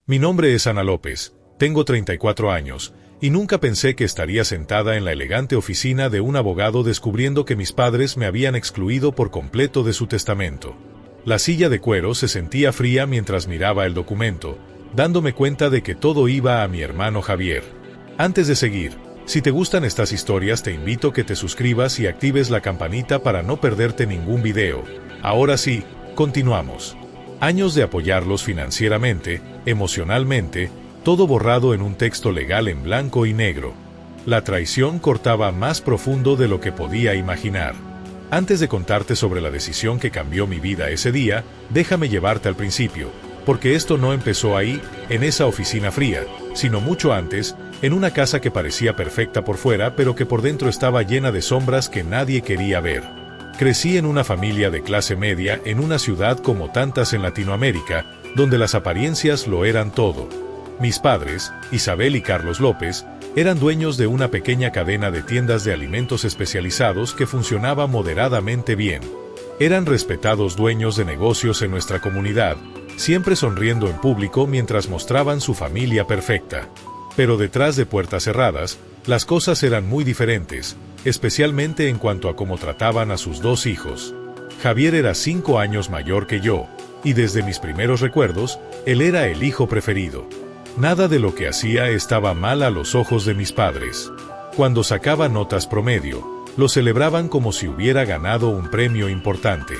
Mi nombre es Ana López, tengo 34 años, y nunca pensé que estaría sentada en la elegante oficina de un abogado descubriendo que mis padres me habían excluido por completo de su testamento. La silla de cuero se sentía fría mientras miraba el documento, dándome cuenta de que todo iba a mi hermano Javier. Antes de seguir, si te gustan estas historias te invito a que te suscribas y actives la campanita para no perderte ningún video. Ahora sí, continuamos. Años de apoyarlos financieramente, emocionalmente, todo borrado en un texto legal en blanco y negro. La traición cortaba más profundo de lo que podía imaginar. Antes de contarte sobre la decisión que cambió mi vida ese día, déjame llevarte al principio, porque esto no empezó ahí, en esa oficina fría, sino mucho antes, en una casa que parecía perfecta por fuera pero que por dentro estaba llena de sombras que nadie quería ver. Crecí en una familia de clase media en una ciudad como tantas en Latinoamérica, donde las apariencias lo eran todo. Mis padres, Isabel y Carlos López, eran dueños de una pequeña cadena de tiendas de alimentos especializados que funcionaba moderadamente bien. Eran respetados dueños de negocios en nuestra comunidad, siempre sonriendo en público mientras mostraban su familia perfecta. Pero detrás de puertas cerradas, las cosas eran muy diferentes, especialmente en cuanto a cómo trataban a sus dos hijos. Javier era 5 años mayor que yo, y desde mis primeros recuerdos, él era el hijo preferido. Nada de lo que hacía estaba mal a los ojos de mis padres. Cuando sacaba notas promedio, lo celebraban como si hubiera ganado un premio importante.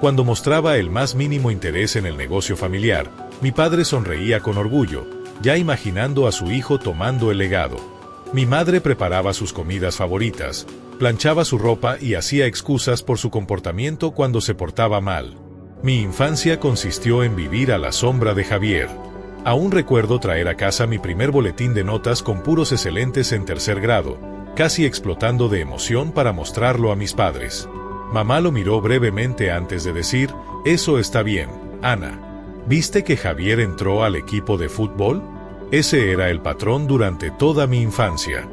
Cuando mostraba el más mínimo interés en el negocio familiar, mi padre sonreía con orgullo, ya imaginando a su hijo tomando el legado. Mi madre preparaba sus comidas favoritas, planchaba su ropa y hacía excusas por su comportamiento cuando se portaba mal. Mi infancia consistió en vivir a la sombra de Javier. Aún recuerdo traer a casa mi primer boletín de notas con puros excelentes en 3er grado, casi explotando de emoción para mostrarlo a mis padres. Mamá lo miró brevemente antes de decir, «Eso está bien, Ana. ¿Viste que Javier entró al equipo de fútbol?» Ese era el patrón durante toda mi infancia.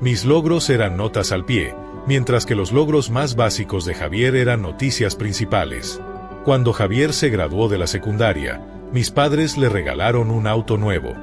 Mis logros eran notas al pie, mientras que los logros más básicos de Javier eran noticias principales. Cuando Javier se graduó de la secundaria, mis padres le regalaron un auto nuevo.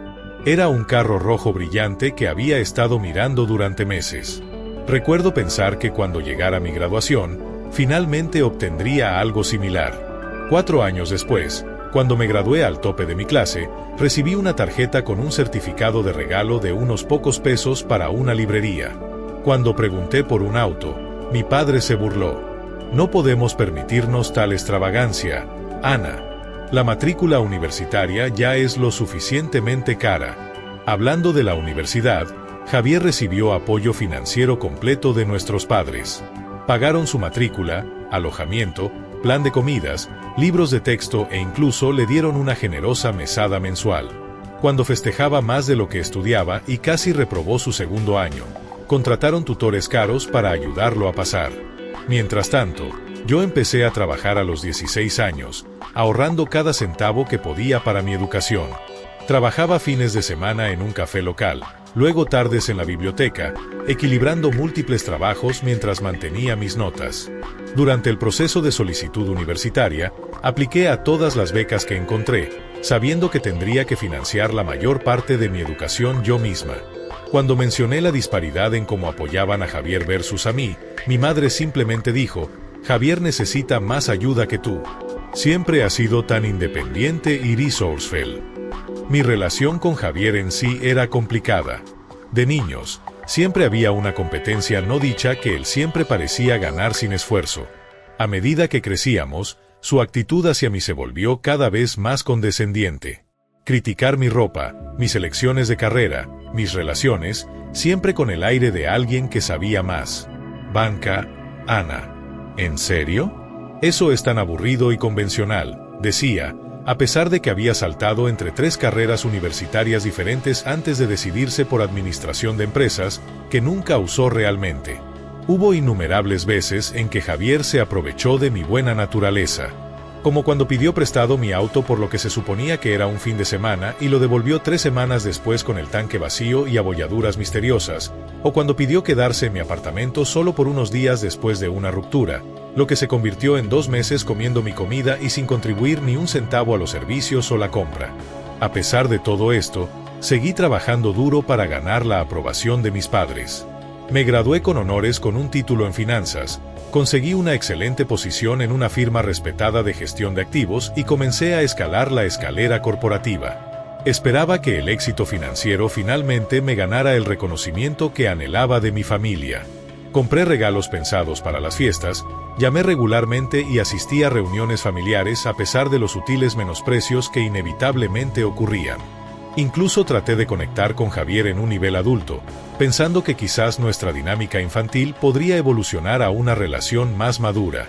Era un carro rojo brillante que había estado mirando durante meses. Recuerdo pensar que cuando llegara mi graduación, finalmente obtendría algo similar. 4 años después, cuando me gradué al tope de mi clase, recibí una tarjeta con un certificado de regalo de unos pocos pesos para una librería. Cuando pregunté por un auto, mi padre se burló. «No podemos permitirnos tal extravagancia, Ana. La matrícula universitaria ya es lo suficientemente cara». Hablando de la universidad, Javier recibió apoyo financiero completo de nuestros padres. Pagaron su matrícula, alojamiento, plan de comidas, libros de texto e incluso le dieron una generosa mesada mensual. Cuando festejaba más de lo que estudiaba y casi reprobó su 2.º año, contrataron tutores caros para ayudarlo a pasar. Mientras tanto, yo empecé a trabajar a los 16 años, ahorrando cada centavo que podía para mi educación. Trabajaba fines de semana en un café local, luego tardes en la biblioteca, equilibrando múltiples trabajos mientras mantenía mis notas. Durante el proceso de solicitud universitaria, apliqué a todas las becas que encontré, sabiendo que tendría que financiar la mayor parte de mi educación yo misma. Cuando mencioné la disparidad en cómo apoyaban a Javier versus a mí, mi madre simplemente dijo, «Javier necesita más ayuda que tú. Siempre ha sido tan independiente y resourceful». Mi relación con Javier en sí era complicada. De niños, siempre había una competencia no dicha que él siempre parecía ganar sin esfuerzo. A medida que crecíamos, su actitud hacia mí se volvió cada vez más condescendiente. Criticar mi ropa, mis elecciones de carrera, mis relaciones, siempre con el aire de alguien que sabía más. «Banca, Ana. ¿En serio? Eso es tan aburrido y convencional», decía, a pesar de que había saltado entre 3 carreras universitarias diferentes antes de decidirse por administración de empresas, que nunca usó realmente. Hubo innumerables veces en que Javier se aprovechó de mi buena naturaleza. Como cuando pidió prestado mi auto por lo que se suponía que era un fin de semana y lo devolvió 3 semanas después con el tanque vacío y abolladuras misteriosas, o cuando pidió quedarse en mi apartamento solo por unos días después de una ruptura, lo que se convirtió en 2 meses comiendo mi comida y sin contribuir ni un centavo a los servicios o la compra. A pesar de todo esto, seguí trabajando duro para ganar la aprobación de mis padres. Me gradué con honores con un título en finanzas, conseguí una excelente posición en una firma respetada de gestión de activos y comencé a escalar la escalera corporativa. Esperaba que el éxito financiero finalmente me ganara el reconocimiento que anhelaba de mi familia. Compré regalos pensados para las fiestas, llamé regularmente y asistí a reuniones familiares a pesar de los sutiles menosprecios que inevitablemente ocurrían. Incluso traté de conectar con Javier en un nivel adulto, pensando que quizás nuestra dinámica infantil podría evolucionar a una relación más madura.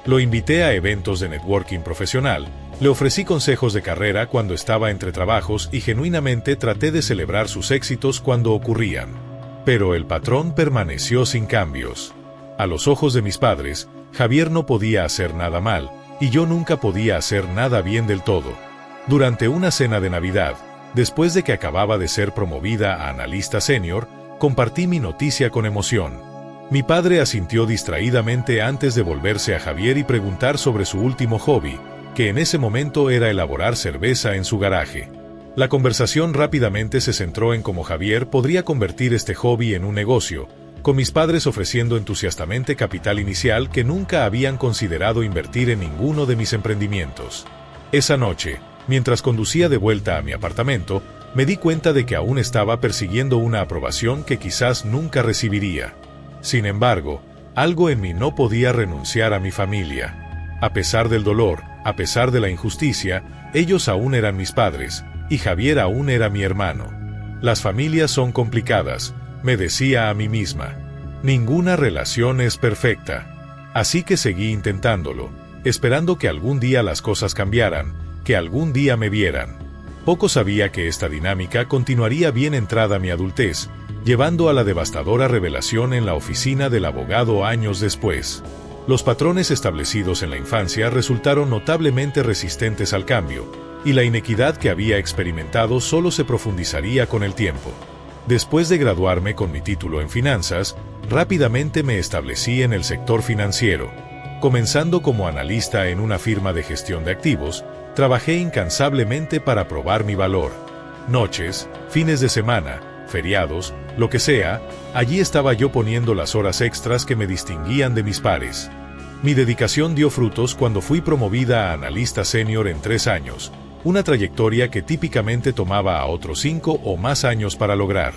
Lo invité a eventos de networking profesional, le ofrecí consejos de carrera cuando estaba entre trabajos y genuinamente traté de celebrar sus éxitos cuando ocurrían. Pero el patrón permaneció sin cambios. A los ojos de mis padres, Javier no podía hacer nada mal, y yo nunca podía hacer nada bien del todo. Durante una cena de Navidad, después de que acababa de ser promovida a analista senior, compartí mi noticia con emoción. Mi padre asintió distraídamente antes de volverse a Javier y preguntar sobre su último hobby, que en ese momento era elaborar cerveza en su garaje. La conversación rápidamente se centró en cómo Javier podría convertir este hobby en un negocio, con mis padres ofreciendo entusiastamente capital inicial que nunca habían considerado invertir en ninguno de mis emprendimientos. Esa noche, mientras conducía de vuelta a mi apartamento, me di cuenta de que aún estaba persiguiendo una aprobación que quizás nunca recibiría. Sin embargo, algo en mí no podía renunciar a mi familia. A pesar del dolor, a pesar de la injusticia, ellos aún eran mis padres, y Javier aún era mi hermano. Las familias son complicadas, me decía a mí misma. Ninguna relación es perfecta. Así que seguí intentándolo, esperando que algún día las cosas cambiaran, que algún día me vieran. Poco sabía que esta dinámica continuaría bien entrada mi adultez, llevando a la devastadora revelación en la oficina del abogado años después. Los patrones establecidos en la infancia resultaron notablemente resistentes al cambio, y la inequidad que había experimentado solo se profundizaría con el tiempo. Después de graduarme con mi título en finanzas, rápidamente me establecí en el sector financiero. Comenzando como analista en una firma de gestión de activos, trabajé incansablemente para probar mi valor. Noches, fines de semana, feriados, lo que sea, allí estaba yo poniendo las horas extras que me distinguían de mis pares. Mi dedicación dio frutos cuando fui promovida a analista senior en 3 años, una trayectoria que típicamente tomaba a otros 5 o más años para lograr.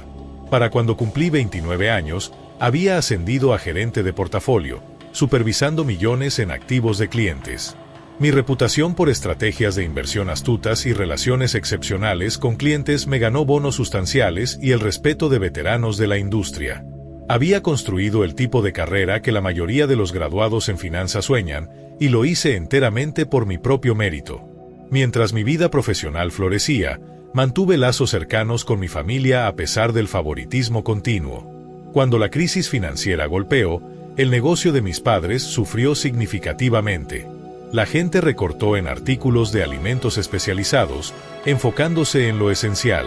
Para cuando cumplí 29 años, había ascendido a gerente de portafolio, supervisando millones en activos de clientes. Mi reputación por estrategias de inversión astutas y relaciones excepcionales con clientes me ganó bonos sustanciales y el respeto de veteranos de la industria. Había construido el tipo de carrera que la mayoría de los graduados en finanzas sueñan, y lo hice enteramente por mi propio mérito. Mientras mi vida profesional florecía, mantuve lazos cercanos con mi familia a pesar del favoritismo continuo. Cuando la crisis financiera golpeó, el negocio de mis padres sufrió significativamente. La gente recortó en artículos de alimentos especializados, enfocándose en lo esencial.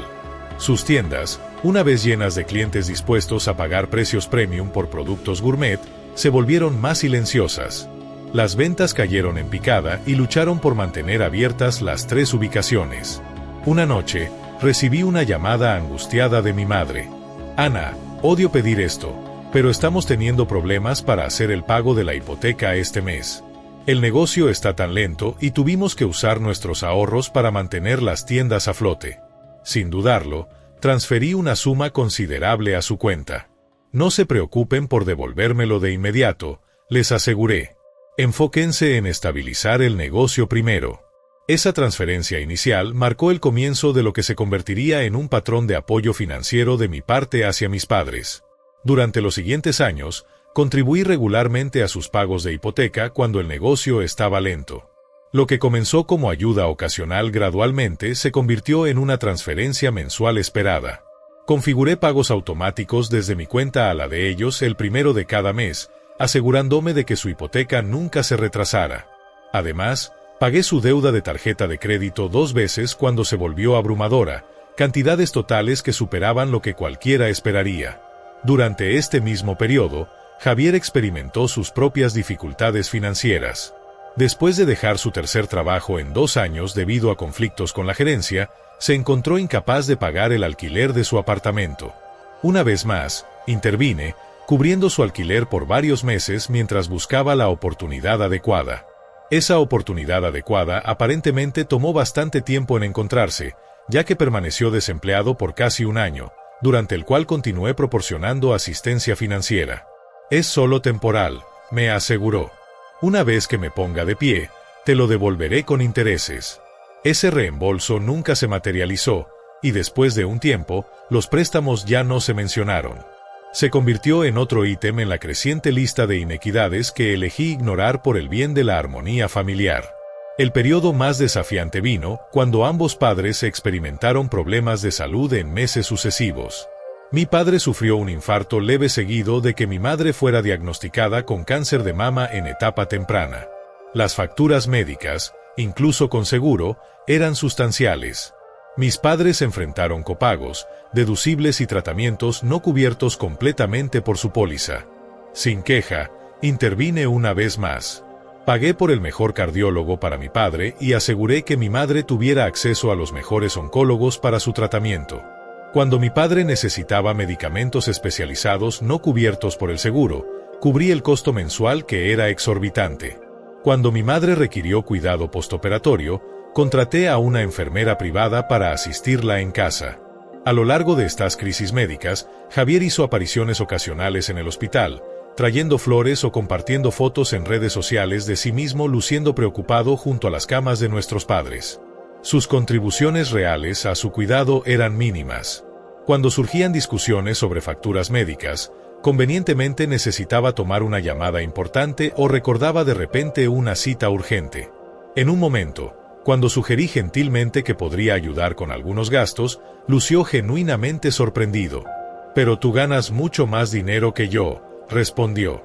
Sus tiendas, una vez llenas de clientes dispuestos a pagar precios premium por productos gourmet, se volvieron más silenciosas. Las ventas cayeron en picada y lucharon por mantener abiertas las 3 ubicaciones. Una noche, recibí una llamada angustiada de mi madre. Ana, odio pedir esto, pero estamos teniendo problemas para hacer el pago de la hipoteca este mes. El negocio está tan lento y tuvimos que usar nuestros ahorros para mantener las tiendas a flote. Sin dudarlo, transferí una suma considerable a su cuenta. No se preocupen por devolvérmelo de inmediato, les aseguré. Enfóquense en estabilizar el negocio primero. Esa transferencia inicial marcó el comienzo de lo que se convertiría en un patrón de apoyo financiero de mi parte hacia mis padres. Durante los siguientes años, contribuí regularmente a sus pagos de hipoteca cuando el negocio estaba lento. Lo que comenzó como ayuda ocasional gradualmente se convirtió en una transferencia mensual esperada. Configuré pagos automáticos desde mi cuenta a la de ellos el primero de cada mes, asegurándome de que su hipoteca nunca se retrasara. Además, pagué su deuda de tarjeta de crédito 2 veces cuando se volvió abrumadora, cantidades totales que superaban lo que cualquiera esperaría. Durante este mismo periodo, Javier experimentó sus propias dificultades financieras. Después de dejar su tercer trabajo en 2 años debido a conflictos con la gerencia, se encontró incapaz de pagar el alquiler de su apartamento. Una vez más, intervine, cubriendo su alquiler por varios meses mientras buscaba la oportunidad adecuada. Esa oportunidad adecuada aparentemente tomó bastante tiempo en encontrarse, ya que permaneció desempleado por casi un año, durante el cual continué proporcionando asistencia financiera. Es solo temporal, me aseguró. Una vez que me ponga de pie, te lo devolveré con intereses. Ese reembolso nunca se materializó, y después de un tiempo, los préstamos ya no se mencionaron. Se convirtió en otro ítem en la creciente lista de inequidades que elegí ignorar por el bien de la armonía familiar. El periodo más desafiante vino cuando ambos padres experimentaron problemas de salud en meses sucesivos. Mi padre sufrió un infarto leve seguido de que mi madre fuera diagnosticada con cáncer de mama en etapa temprana. Las facturas médicas, incluso con seguro, eran sustanciales. Mis padres enfrentaron copagos, deducibles y tratamientos no cubiertos completamente por su póliza. Sin queja, intervine una vez más. Pagué por el mejor cardiólogo para mi padre y aseguré que mi madre tuviera acceso a los mejores oncólogos para su tratamiento. Cuando mi padre necesitaba medicamentos especializados no cubiertos por el seguro, cubrí el costo mensual que era exorbitante. Cuando mi madre requirió cuidado postoperatorio, contraté a una enfermera privada para asistirla en casa. A lo largo de estas crisis médicas, Javier hizo apariciones ocasionales en el hospital, trayendo flores o compartiendo fotos en redes sociales de sí mismo luciendo preocupado junto a las camas de nuestros padres. Sus contribuciones reales a su cuidado eran mínimas. Cuando surgían discusiones sobre facturas médicas, convenientemente necesitaba tomar una llamada importante o recordaba de repente una cita urgente. En un momento, cuando sugerí gentilmente que podría ayudar con algunos gastos, lució genuinamente sorprendido. «Pero tú ganas mucho más dinero que yo», respondió.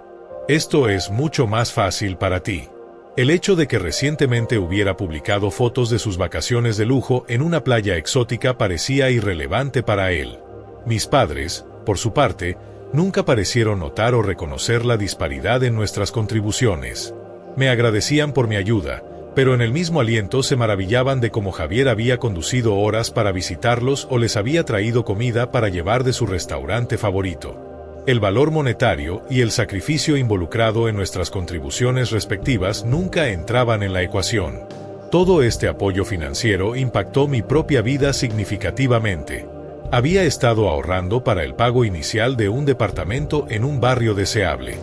«Esto es mucho más fácil para ti». El hecho de que recientemente hubiera publicado fotos de sus vacaciones de lujo en una playa exótica parecía irrelevante para él. Mis padres, por su parte, nunca parecieron notar o reconocer la disparidad en nuestras contribuciones. Me agradecían por mi ayuda, pero en el mismo aliento se maravillaban de cómo Javier había conducido horas para visitarlos o les había traído comida para llevar de su restaurante favorito. El valor monetario y el sacrificio involucrado en nuestras contribuciones respectivas nunca entraban en la ecuación. Todo este apoyo financiero impactó mi propia vida significativamente. Había estado ahorrando para el pago inicial de un departamento en un barrio deseable.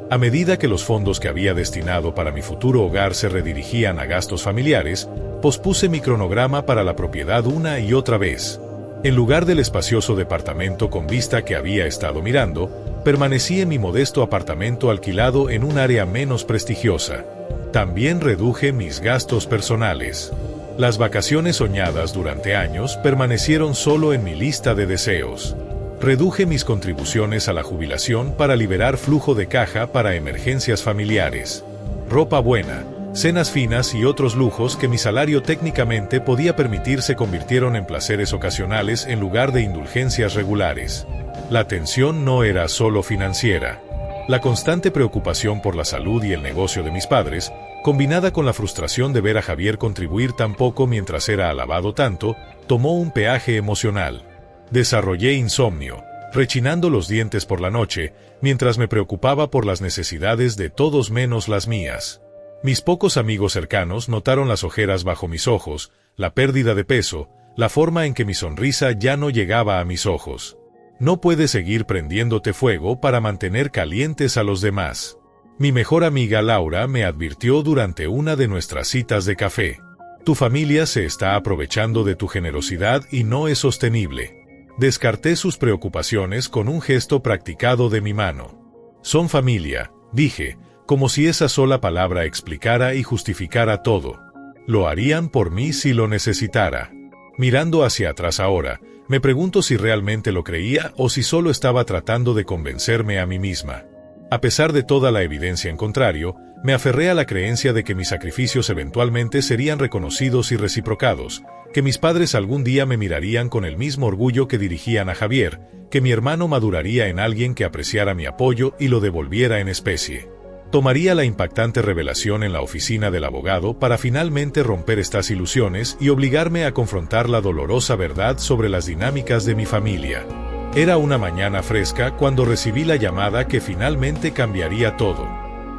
A medida que los fondos que había destinado para mi futuro hogar se redirigían a gastos familiares, pospuse mi cronograma para la propiedad una y otra vez. En lugar del espacioso departamento con vista que había estado mirando, permanecí en mi modesto apartamento alquilado en un área menos prestigiosa. También reduje mis gastos personales. Las vacaciones soñadas durante años permanecieron solo en mi lista de deseos. Reduje mis contribuciones a la jubilación para liberar flujo de caja para emergencias familiares. Ropa buena, cenas finas y otros lujos que mi salario técnicamente podía permitir se convirtieron en placeres ocasionales en lugar de indulgencias regulares. La tensión no era solo financiera. La constante preocupación por la salud y el negocio de mis padres, combinada con la frustración de ver a Javier contribuir tan poco mientras era alabado tanto, tomó un peaje emocional. Desarrollé insomnio, rechinando los dientes por la noche, mientras me preocupaba por las necesidades de todos menos las mías. Mis pocos amigos cercanos notaron las ojeras bajo mis ojos, la pérdida de peso, la forma en que mi sonrisa ya no llegaba a mis ojos. No puedes seguir prendiéndote fuego para mantener calientes a los demás. Mi mejor amiga Laura me advirtió durante una de nuestras citas de café. Tu familia se está aprovechando de tu generosidad y no es sostenible. Descarté sus preocupaciones con un gesto practicado de mi mano. Son familia, dije, como si esa sola palabra explicara y justificara todo. Lo harían por mí si lo necesitara. Mirando hacia atrás ahora, me pregunto si realmente lo creía o si solo estaba tratando de convencerme a mí misma. A pesar de toda la evidencia en contrario, me aferré a la creencia de que mis sacrificios eventualmente serían reconocidos y reciprocados, que mis padres algún día me mirarían con el mismo orgullo que dirigían a Javier, que mi hermano maduraría en alguien que apreciara mi apoyo y lo devolviera en especie. Tomaría la impactante revelación en la oficina del abogado para finalmente romper estas ilusiones y obligarme a confrontar la dolorosa verdad sobre las dinámicas de mi familia. Era una mañana fresca cuando recibí la llamada que finalmente cambiaría todo.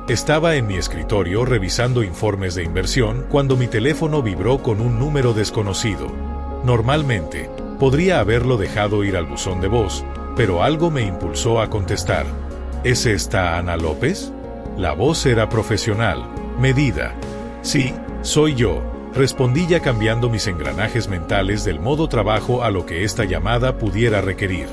Estaba en mi escritorio revisando informes de inversión cuando mi teléfono vibró con un número desconocido. Normalmente, podría haberlo dejado ir al buzón de voz, pero algo me impulsó a contestar. ¿Es esta Ana López? La voz era profesional, medida. Sí, soy yo, respondí ya cambiando mis engranajes mentales del modo trabajo a lo que esta llamada pudiera requerir.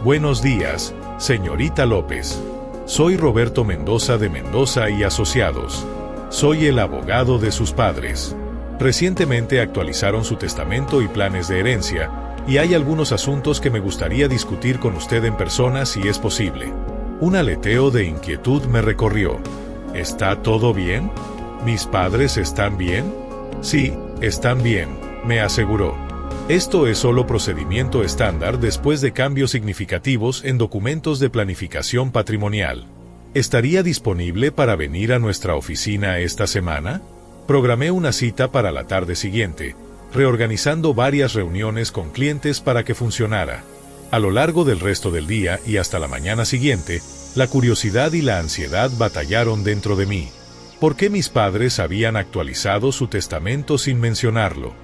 Buenos días, señorita López. Soy Roberto Mendoza de Mendoza y Asociados. Soy el abogado de sus padres. Recientemente actualizaron su testamento y planes de herencia, y hay algunos asuntos que me gustaría discutir con usted en persona si es posible. Un aleteo de inquietud me recorrió. ¿Está todo bien? ¿Mis padres están bien? Sí, están bien, me aseguró. Esto es solo procedimiento estándar después de cambios significativos en documentos de planificación patrimonial. ¿Estaría disponible para venir a nuestra oficina esta semana? Programé una cita para la tarde siguiente, reorganizando varias reuniones con clientes para que funcionara. A lo largo del resto del día y hasta la mañana siguiente, la curiosidad y la ansiedad batallaron dentro de mí. ¿Por qué mis padres habían actualizado su testamento sin mencionarlo?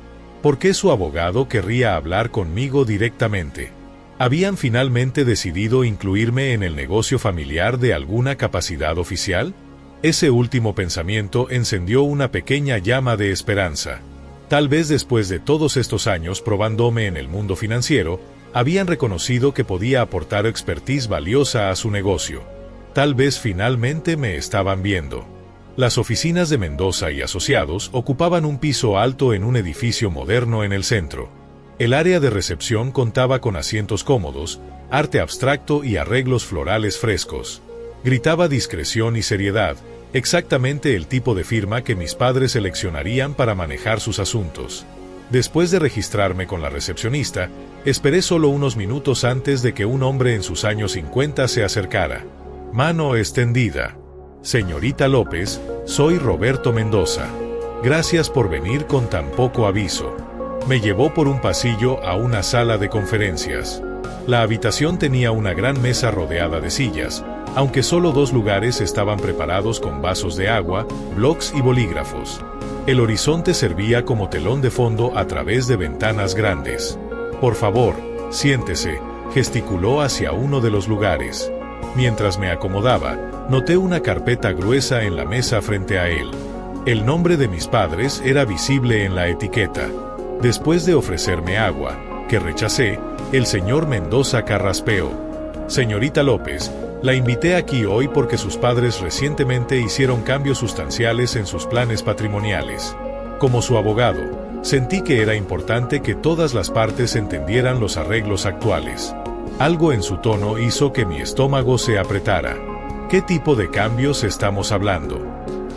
¿Por qué su abogado querría hablar conmigo directamente? ¿Habían finalmente decidido incluirme en el negocio familiar de alguna capacidad oficial? Ese último pensamiento encendió una pequeña llama de esperanza. Tal vez después de todos estos años probándome en el mundo financiero, habían reconocido que podía aportar expertise valiosa a su negocio. Tal vez finalmente me estaban viendo. Las oficinas de Mendoza y Asociados ocupaban un piso alto en un edificio moderno en el centro. El área de recepción contaba con asientos cómodos, arte abstracto y arreglos florales frescos. Gritaba discreción y seriedad, exactamente el tipo de firma que mis padres seleccionarían para manejar sus asuntos. Después de registrarme con la recepcionista, esperé solo unos minutos antes de que un hombre en sus años 50 se acercara. Mano extendida. Señorita López, soy Roberto Mendoza. Gracias por venir con tan poco aviso. Me llevó por un pasillo a una sala de conferencias. La habitación tenía una gran mesa rodeada de sillas, aunque solo 2 lugares estaban preparados con vasos de agua, blocs y bolígrafos. El horizonte servía como telón de fondo a través de ventanas grandes. Por favor, siéntese, gesticuló hacia uno de los lugares. Mientras me acomodaba, noté una carpeta gruesa en la mesa frente a él. El nombre de mis padres era visible en la etiqueta. Después de ofrecerme agua, que rechacé, el señor Mendoza carraspeó. Señorita López, la invité aquí hoy porque sus padres recientemente hicieron cambios sustanciales en sus planes patrimoniales. Como su abogado, sentí que era importante que todas las partes entendieran los arreglos actuales. Algo en su tono hizo que mi estómago se apretara. ¿Qué tipo de cambios estamos hablando?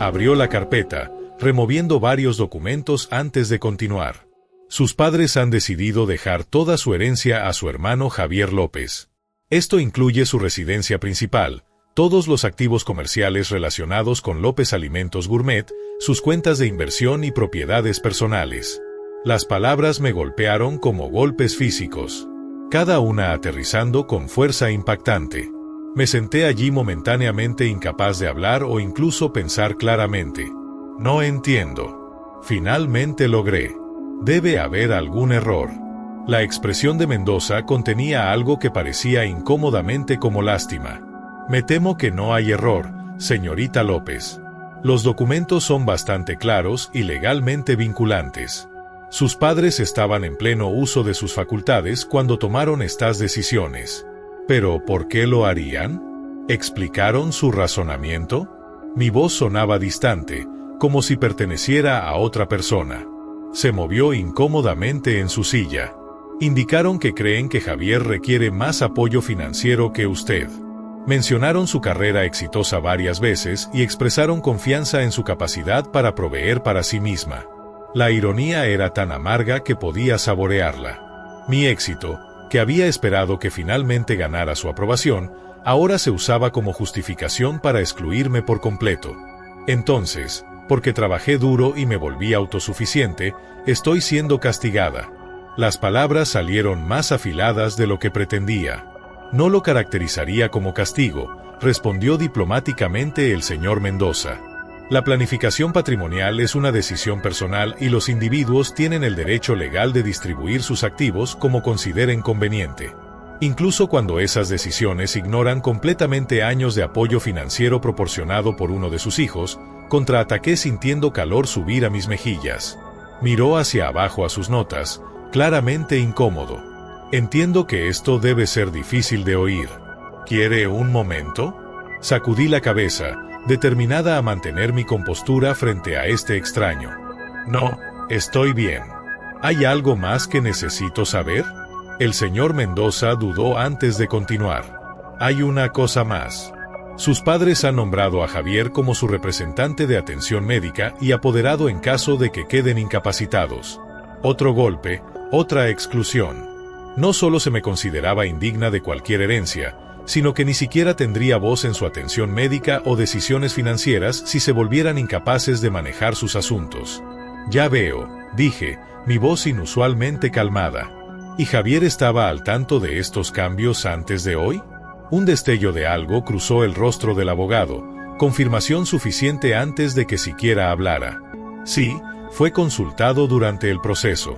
Abrió la carpeta, removiendo varios documentos antes de continuar. Sus padres han decidido dejar toda su herencia a su hermano Javier López. Esto incluye su residencia principal, todos los activos comerciales relacionados con López Alimentos Gourmet, sus cuentas de inversión y propiedades personales. Las palabras me golpearon como golpes físicos, cada una aterrizando con fuerza impactante. Me senté allí momentáneamente incapaz de hablar o incluso pensar claramente. No entiendo. Finalmente logré. Debe haber algún error. La expresión de Mendoza contenía algo que parecía incómodamente como lástima. Me temo que no hay error, señorita López. Los documentos son bastante claros y legalmente vinculantes. Sus padres estaban en pleno uso de sus facultades cuando tomaron estas decisiones. ¿Pero por qué lo harían? ¿Explicaron su razonamiento? Mi voz sonaba distante, como si perteneciera a otra persona. Se movió incómodamente en su silla. Indicaron que creen que Javier requiere más apoyo financiero que usted. Mencionaron su carrera exitosa varias veces y expresaron confianza en su capacidad para proveer para sí misma. La ironía era tan amarga que podía saborearla. Mi éxito, que había esperado que finalmente ganara su aprobación, ahora se usaba como justificación para excluirme por completo. Entonces, porque trabajé duro y me volví autosuficiente, estoy siendo castigada. Las palabras salieron más afiladas de lo que pretendía. No lo caracterizaría como castigo, respondió diplomáticamente el señor Mendoza. La planificación patrimonial es una decisión personal y los individuos tienen el derecho legal de distribuir sus activos como consideren conveniente. Incluso cuando esas decisiones ignoran completamente años de apoyo financiero proporcionado por uno de sus hijos, contraataqué sintiendo calor subir a mis mejillas. Miró hacia abajo a sus notas, claramente incómodo. Entiendo que esto debe ser difícil de oír. ¿Quiere un momento? Sacudí la cabeza, determinada a mantener mi compostura frente a este extraño. No, estoy bien. ¿Hay algo más que necesito saber? El señor Mendoza dudó antes de continuar. Hay una cosa más. Sus padres han nombrado a Javier como su representante de atención médica y apoderado en caso de que queden incapacitados. Otro golpe, otra exclusión. No solo se me consideraba indigna de cualquier herencia, sino que ni siquiera tendría voz en su atención médica o decisiones financieras si se volvieran incapaces de manejar sus asuntos. Ya veo, dije, mi voz inusualmente calmada. ¿Y Javier estaba al tanto de estos cambios antes de hoy? Un destello de algo cruzó el rostro del abogado, confirmación suficiente antes de que siquiera hablara. Sí, fue consultado durante el proceso.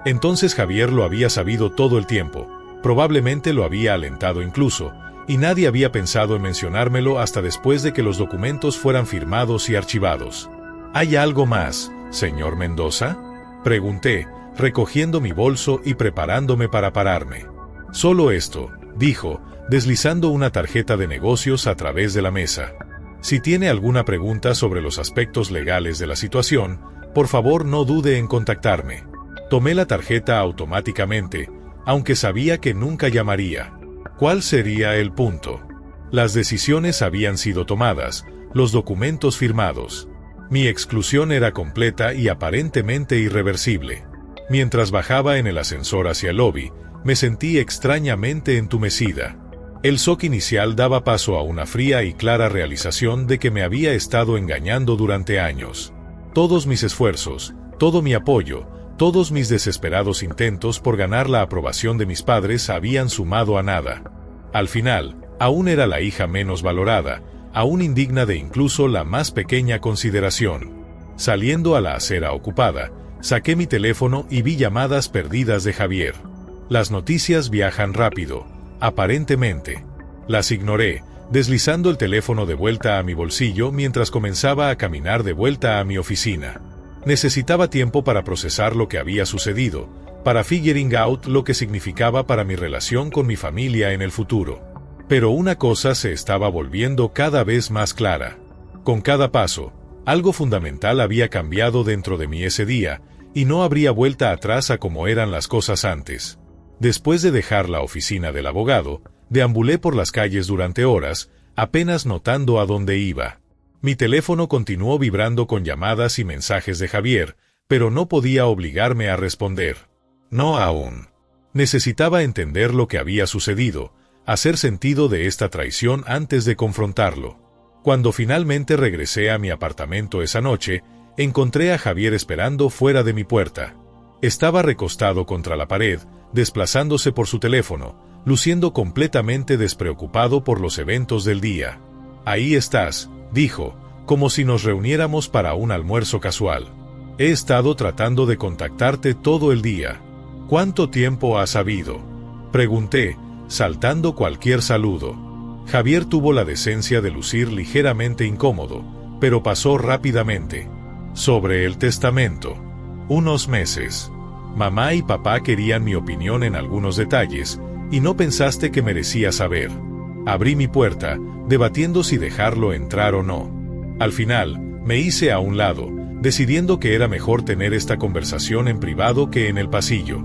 Entonces Javier lo había sabido todo el tiempo, probablemente lo había alentado incluso, y nadie había pensado en mencionármelo hasta después de que los documentos fueran firmados y archivados. ¿Hay algo más, señor Mendoza?, pregunté, recogiendo mi bolso y preparándome para pararme. Solo esto, dijo, deslizando una tarjeta de negocios a través de la mesa. Si tiene alguna pregunta sobre los aspectos legales de la situación, por favor no dude en contactarme. Tomé la tarjeta automáticamente, aunque sabía que nunca llamaría. ¿Cuál sería el punto? Las decisiones habían sido tomadas, los documentos firmados. Mi exclusión era completa y aparentemente irreversible. Mientras bajaba en el ascensor hacia el lobby, me sentí extrañamente entumecida. El shock inicial daba paso a una fría y clara realización de que me había estado engañando durante años. Todos mis esfuerzos, todo mi apoyo, todos mis desesperados intentos por ganar la aprobación de mis padres habían sumado a nada. Al final, aún era la hija menos valorada, aún indigna de incluso la más pequeña consideración. Saliendo a la acera ocupada, saqué mi teléfono y vi llamadas perdidas de Javier. Las noticias viajan rápido, aparentemente. Las ignoré, deslizando el teléfono de vuelta a mi bolsillo mientras comenzaba a caminar de vuelta a mi oficina. Necesitaba tiempo para procesar lo que había sucedido, para figuring out lo que significaba para mi relación con mi familia en el futuro. Pero una cosa se estaba volviendo cada vez más clara. Con cada paso, algo fundamental había cambiado dentro de mí ese día, y no habría vuelta atrás a como eran las cosas antes. Después de dejar la oficina del abogado, deambulé por las calles durante horas, apenas notando a dónde iba. Mi teléfono continuó vibrando con llamadas y mensajes de Javier, pero no podía obligarme a responder. No aún. Necesitaba entender lo que había sucedido, hacer sentido de esta traición antes de confrontarlo. Cuando finalmente regresé a mi apartamento esa noche, encontré a Javier esperando fuera de mi puerta. Estaba recostado contra la pared, desplazándose por su teléfono, luciendo completamente despreocupado por los eventos del día. Ahí estás, dijo, como si nos reuniéramos para un almuerzo casual. He estado tratando de contactarte todo el día. ¿Cuánto tiempo has habido?, pregunté, saltando cualquier saludo. Javier tuvo la decencia de lucir ligeramente incómodo, pero pasó rápidamente. Sobre el testamento. Unos meses. Mamá y papá querían mi opinión en algunos detalles, y no pensaste que merecía saber. Abrí mi puerta, debatiendo si dejarlo entrar o no. Al final, me hice a un lado, decidiendo que era mejor tener esta conversación en privado que en el pasillo.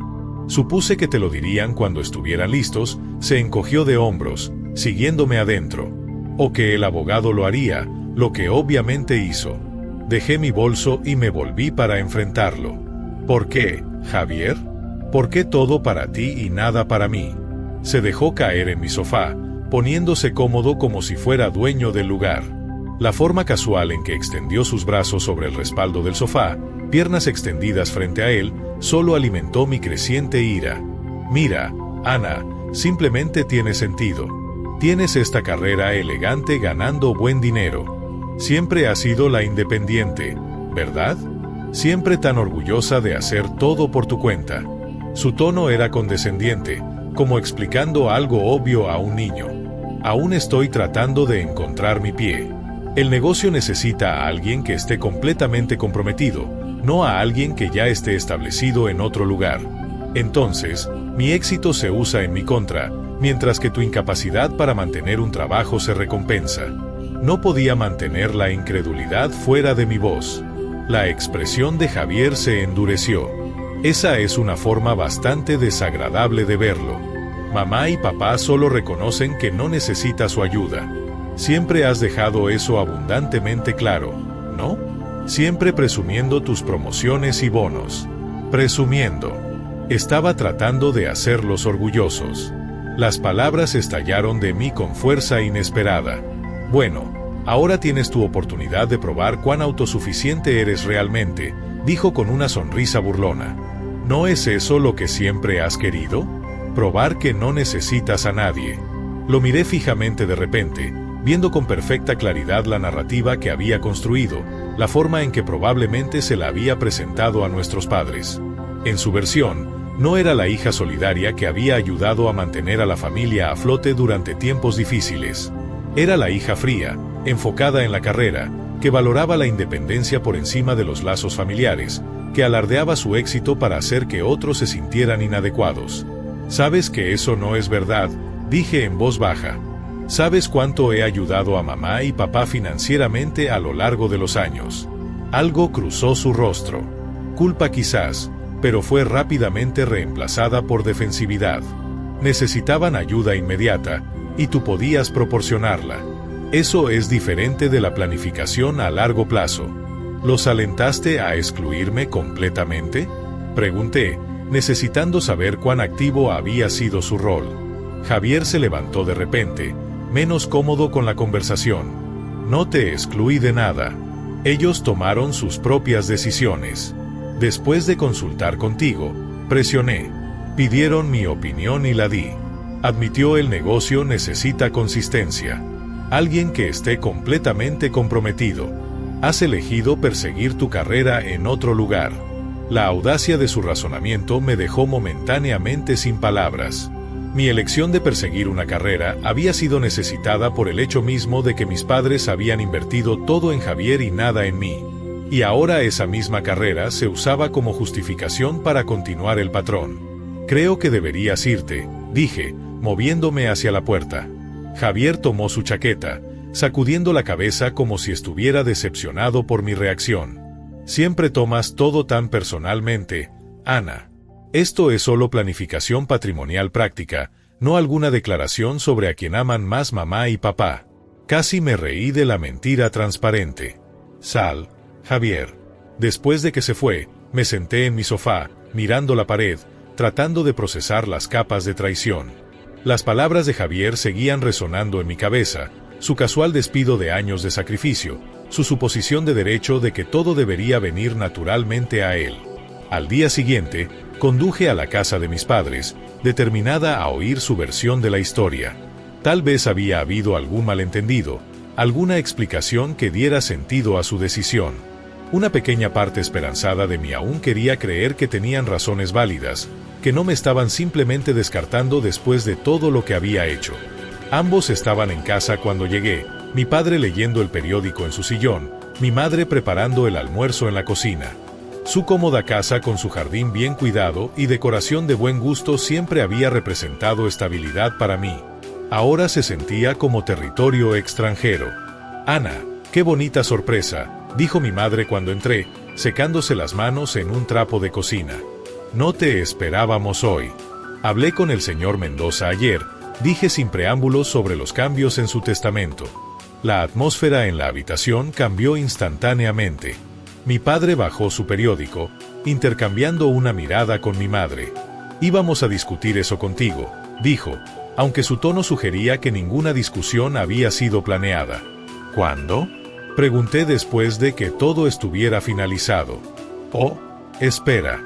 Supuse que te lo dirían cuando estuvieran listos. Se encogió de hombros, siguiéndome adentro. O que el abogado lo haría, lo que obviamente hizo. Dejé mi bolso y me volví para enfrentarlo. ¿Por qué, Javier? ¿Por qué todo para ti y nada para mí? Se dejó caer en mi sofá, poniéndose cómodo como si fuera dueño del lugar. La forma casual en que extendió sus brazos sobre el respaldo del sofá, piernas extendidas frente a él, solo alimentó mi creciente ira. Mira, Ana, simplemente tiene sentido. Tienes esta carrera elegante ganando buen dinero. Siempre has sido la independiente, ¿verdad? Siempre tan orgullosa de hacer todo por tu cuenta. Su tono era condescendiente, como explicando algo obvio a un niño. Aún estoy tratando de encontrar mi pie. El negocio necesita a alguien que esté completamente comprometido, no a alguien que ya esté establecido en otro lugar. Entonces, mi éxito se usa en mi contra, mientras que tu incapacidad para mantener un trabajo se recompensa. No podía mantener la incredulidad fuera de mi voz. La expresión de Javier se endureció. Esa es una forma bastante desagradable de verlo. Mamá y papá solo reconocen que no necesita su ayuda. Siempre has dejado eso abundantemente claro, ¿no? Siempre presumiendo tus promociones y bonos. Presumiendo. Estaba tratando de hacerlos orgullosos. Las palabras estallaron de mí con fuerza inesperada. Bueno, ahora tienes tu oportunidad de probar cuán autosuficiente eres realmente, dijo con una sonrisa burlona. ¿No es eso lo que siempre has querido? Probar que no necesitas a nadie. Lo miré fijamente de repente, viendo con perfecta claridad la narrativa que había construido, la forma en que probablemente se la había presentado a nuestros padres. En su versión, no era la hija solidaria que había ayudado a mantener a la familia a flote durante tiempos difíciles. Era la hija fría, enfocada en la carrera, que valoraba la independencia por encima de los lazos familiares, que alardeaba su éxito para hacer que otros se sintieran inadecuados. «Sabes que eso no es verdad», dije en voz baja. «¿Sabes cuánto he ayudado a mamá y papá financieramente a lo largo de los años?» Algo cruzó su rostro. Culpa quizás, pero fue rápidamente reemplazada por defensividad. Necesitaban ayuda inmediata, y tú podías proporcionarla. Eso es diferente de la planificación a largo plazo. ¿Los alentaste a excluirme completamente?, pregunté, necesitando saber cuán activo había sido su rol. Javier se levantó de repente, menos cómodo con la conversación. No te excluí de nada. Ellos tomaron sus propias decisiones. Después de consultar contigo, presioné. Pidieron mi opinión y la di. Admitió el negocio necesita consistencia. Alguien que esté completamente comprometido. Has elegido perseguir tu carrera en otro lugar. La audacia de su razonamiento me dejó momentáneamente sin palabras. Mi elección de perseguir una carrera había sido necesitada por el hecho mismo de que mis padres habían invertido todo en Javier y nada en mí. Y ahora esa misma carrera se usaba como justificación para continuar el patrón. Creo que deberías irte, dije, moviéndome hacia la puerta. Javier tomó su chaqueta, sacudiendo la cabeza como si estuviera decepcionado por mi reacción. Siempre tomas todo tan personalmente, Ana. Esto es solo planificación patrimonial práctica, no alguna declaración sobre a quien aman más mamá y papá. Casi me reí de la mentira transparente. Sal, Javier. Después de que se fue, me senté en mi sofá, mirando la pared, tratando de procesar las capas de traición. Las palabras de Javier seguían resonando en mi cabeza, su casual despido de años de sacrificio, su suposición de derecho de que todo debería venir naturalmente a él. Al día siguiente, conduje a la casa de mis padres, determinada a oír su versión de la historia. Tal vez había habido algún malentendido, alguna explicación que diera sentido a su decisión. Una pequeña parte esperanzada de mí aún quería creer que tenían razones válidas, que no me estaban simplemente descartando después de todo lo que había hecho. Ambos estaban en casa cuando llegué, mi padre leyendo el periódico en su sillón, mi madre preparando el almuerzo en la cocina. Su cómoda casa con su jardín bien cuidado y decoración de buen gusto siempre había representado estabilidad para mí. Ahora se sentía como territorio extranjero. «Ana, qué bonita sorpresa», dijo mi madre cuando entré, secándose las manos en un trapo de cocina. «No te esperábamos hoy. Hablé con el señor Mendoza ayer», dije sin preámbulos sobre los cambios en su testamento. La atmósfera en la habitación cambió instantáneamente. Mi padre bajó su periódico, intercambiando una mirada con mi madre. Íbamos a discutir eso contigo, dijo, aunque su tono sugería que ninguna discusión había sido planeada. ¿Cuándo? Pregunté después de que todo estuviera finalizado. Oh, espera.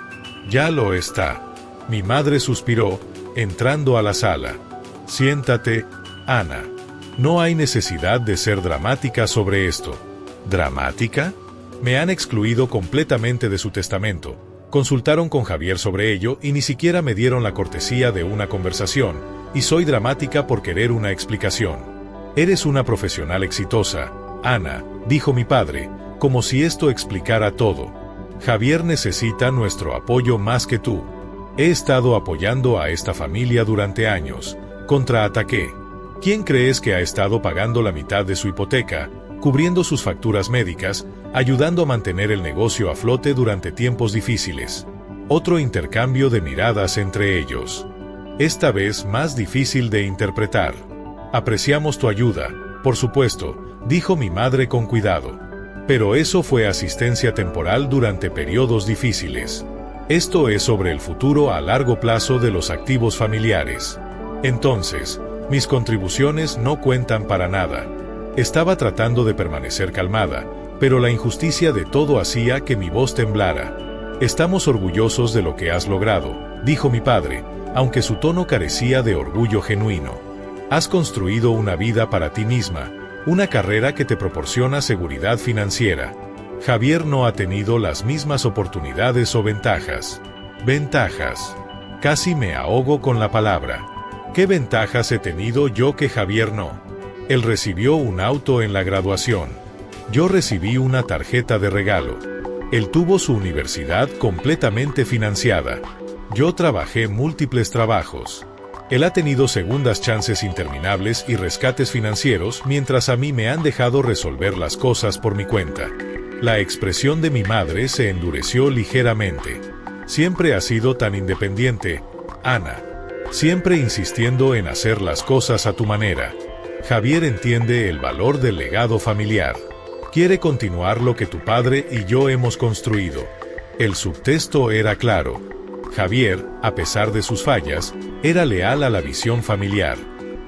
Ya lo está. Mi madre suspiró, entrando a la sala. Siéntate, Ana. No hay necesidad de ser dramática sobre esto. ¿Dramática? Me han excluido completamente de su testamento. Consultaron con Javier sobre ello y ni siquiera me dieron la cortesía de una conversación, y soy dramática por querer una explicación. Eres una profesional exitosa, Ana, dijo mi padre, como si esto explicara todo. Javier necesita nuestro apoyo más que tú. He estado apoyando a esta familia durante años. Contraataqué. ¿Quién crees que ha estado pagando la mitad de su hipoteca, cubriendo sus facturas médicas, ayudando a mantener el negocio a flote durante tiempos difíciles? Otro intercambio de miradas entre ellos. Esta vez más difícil de interpretar. Apreciamos tu ayuda, por supuesto, dijo mi madre con cuidado. Pero eso fue asistencia temporal durante periodos difíciles. Esto es sobre el futuro a largo plazo de los activos familiares. Entonces, mis contribuciones no cuentan para nada. Estaba tratando de permanecer calmada, pero la injusticia de todo hacía que mi voz temblara. Estamos orgullosos de lo que has logrado, dijo mi padre, aunque su tono carecía de orgullo genuino. Has construido una vida para ti misma, una carrera que te proporciona seguridad financiera. Javier no ha tenido las mismas oportunidades o ventajas. Ventajas. Casi me ahogo con la palabra. ¿Qué ventajas he tenido yo que Javier no? Él recibió un auto en la graduación. Yo recibí una tarjeta de regalo. Él tuvo su universidad completamente financiada. Yo trabajé múltiples trabajos. Él ha tenido segundas chances interminables y rescates financieros mientras a mí me han dejado resolver las cosas por mi cuenta. La expresión de mi madre se endureció ligeramente. Siempre has sido tan independiente, Ana. Siempre insistiendo en hacer las cosas a tu manera. Javier entiende el valor del legado familiar. Quiere continuar lo que tu padre y yo hemos construido. El subtexto era claro. Javier, a pesar de sus fallas, era leal a la visión familiar.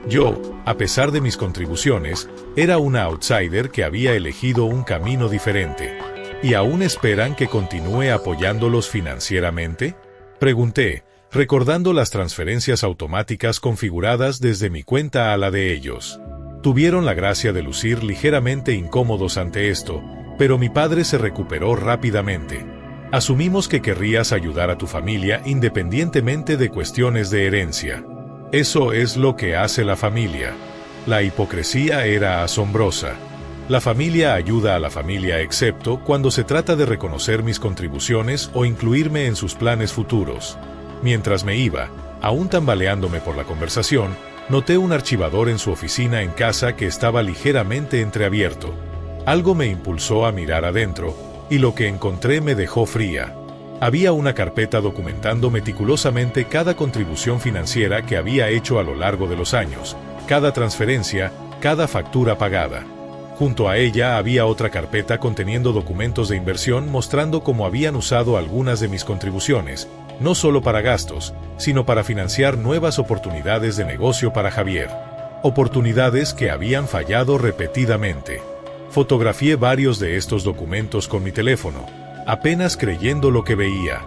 Yo, a pesar de mis contribuciones, era una outsider que había elegido un camino diferente. ¿Y aún esperan que continúe apoyándolos financieramente? Pregunté, recordando las transferencias automáticas configuradas desde mi cuenta a la de ellos. Tuvieron la gracia de lucir ligeramente incómodos ante esto, pero mi padre se recuperó rápidamente. Asumimos que querrías ayudar a tu familia independientemente de cuestiones de herencia. Eso es lo que hace la familia. La hipocresía era asombrosa. La familia ayuda a la familia excepto cuando se trata de reconocer mis contribuciones o incluirme en sus planes futuros. Mientras me iba, aún tambaleándome por la conversación, noté un archivador en su oficina en casa que estaba ligeramente entreabierto. Algo me impulsó a mirar adentro, y lo que encontré me dejó fría. Había una carpeta documentando meticulosamente cada contribución financiera que había hecho a lo largo de los años, cada transferencia, cada factura pagada. Junto a ella había otra carpeta conteniendo documentos de inversión mostrando cómo habían usado algunas de mis contribuciones, no solo para gastos, sino para financiar nuevas oportunidades de negocio para Javier. Oportunidades que habían fallado repetidamente. Fotografié varios de estos documentos con mi teléfono, apenas creyendo lo que veía.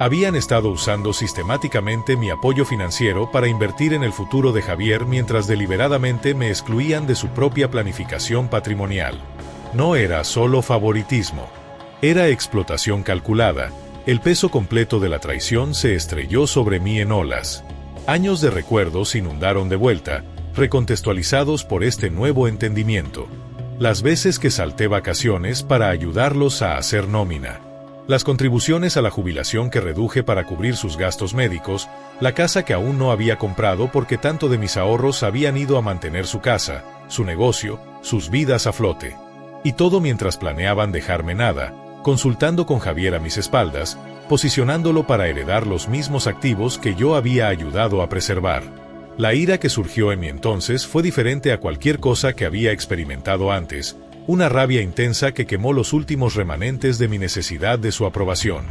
Habían estado usando sistemáticamente mi apoyo financiero para invertir en el futuro de Javier mientras deliberadamente me excluían de su propia planificación patrimonial. No era solo favoritismo. Era explotación calculada. El peso completo de la traición se estrelló sobre mí en olas. Años de recuerdos inundaron de vuelta, recontextualizados por este nuevo entendimiento. Las veces que salté vacaciones para ayudarlos a hacer nómina. Las contribuciones a la jubilación que reduje para cubrir sus gastos médicos, la casa que aún no había comprado porque tanto de mis ahorros habían ido a mantener su casa, su negocio, sus vidas a flote. Y todo mientras planeaban dejarme nada, consultando con Javier a mis espaldas, posicionándolo para heredar los mismos activos que yo había ayudado a preservar. La ira que surgió en mí entonces fue diferente a cualquier cosa que había experimentado antes, una rabia intensa que quemó los últimos remanentes de mi necesidad de su aprobación.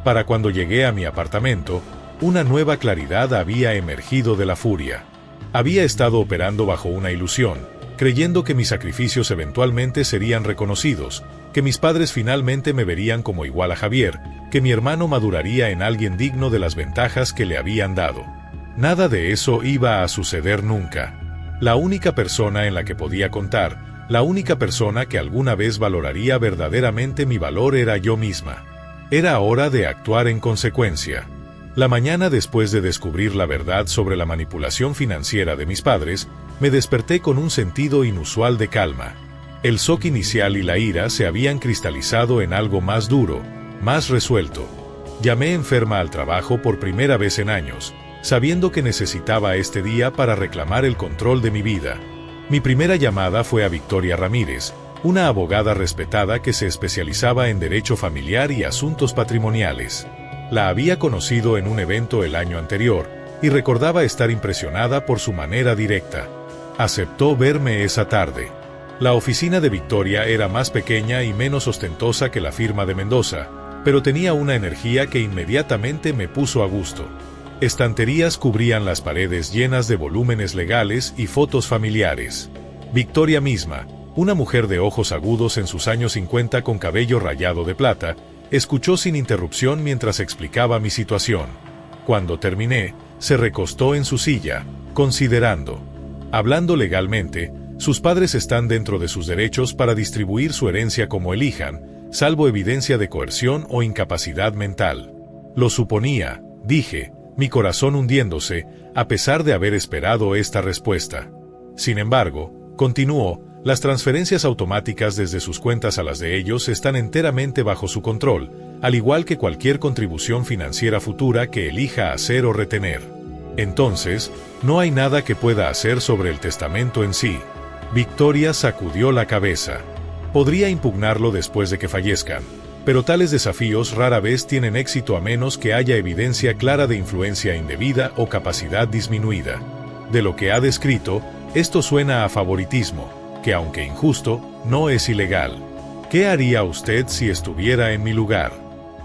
Para cuando llegué a mi apartamento, Una nueva claridad había emergido de la furia. Había estado operando bajo una ilusión, creyendo que mis sacrificios eventualmente serían reconocidos, que mis padres finalmente me verían como igual a Javier, que mi hermano maduraría en alguien digno de las ventajas que le habían dado. Nada de eso iba a suceder nunca. La única persona en la que podía contar, la única persona que alguna vez valoraría verdaderamente mi valor era yo misma. Era hora de actuar en consecuencia. La mañana después de descubrir la verdad sobre la manipulación financiera de mis padres, me desperté con un sentido inusual de calma. El shock inicial y la ira se habían cristalizado en algo más duro, más resuelto. Llamé enferma al trabajo por primera vez en años, sabiendo que necesitaba este día para reclamar el control de mi vida. Mi primera llamada fue a Victoria Ramírez, una abogada respetada que se especializaba en derecho familiar y asuntos patrimoniales. La había conocido en un evento el año anterior, y recordaba estar impresionada por su manera directa. Aceptó verme esa tarde. La oficina de Victoria era más pequeña y menos ostentosa que la firma de Mendoza, pero tenía una energía que inmediatamente me puso a gusto. Estanterías cubrían las paredes llenas de volúmenes legales y fotos familiares. Victoria misma, una mujer de ojos agudos en sus años 50 con cabello rayado de plata, escuchó sin interrupción mientras explicaba mi situación. Cuando terminé, se recostó en su silla, considerando. Hablando legalmente, sus padres están dentro de sus derechos para distribuir su herencia como elijan, salvo evidencia de coerción o incapacidad mental. Lo suponía, dije, mi corazón hundiéndose, a pesar de haber esperado esta respuesta. Sin embargo, continuó, las transferencias automáticas desde sus cuentas a las de ellos están enteramente bajo su control, al igual que cualquier contribución financiera futura que elija hacer o retener. Entonces, no hay nada que pueda hacer sobre el testamento en sí. Victoria sacudió la cabeza. Podría impugnarlo después de que fallezcan, pero tales desafíos rara vez tienen éxito a menos que haya evidencia clara de influencia indebida o capacidad disminuida. De lo que ha descrito, esto suena a favoritismo, que aunque injusto, no es ilegal. ¿Qué haría usted si estuviera en mi lugar?,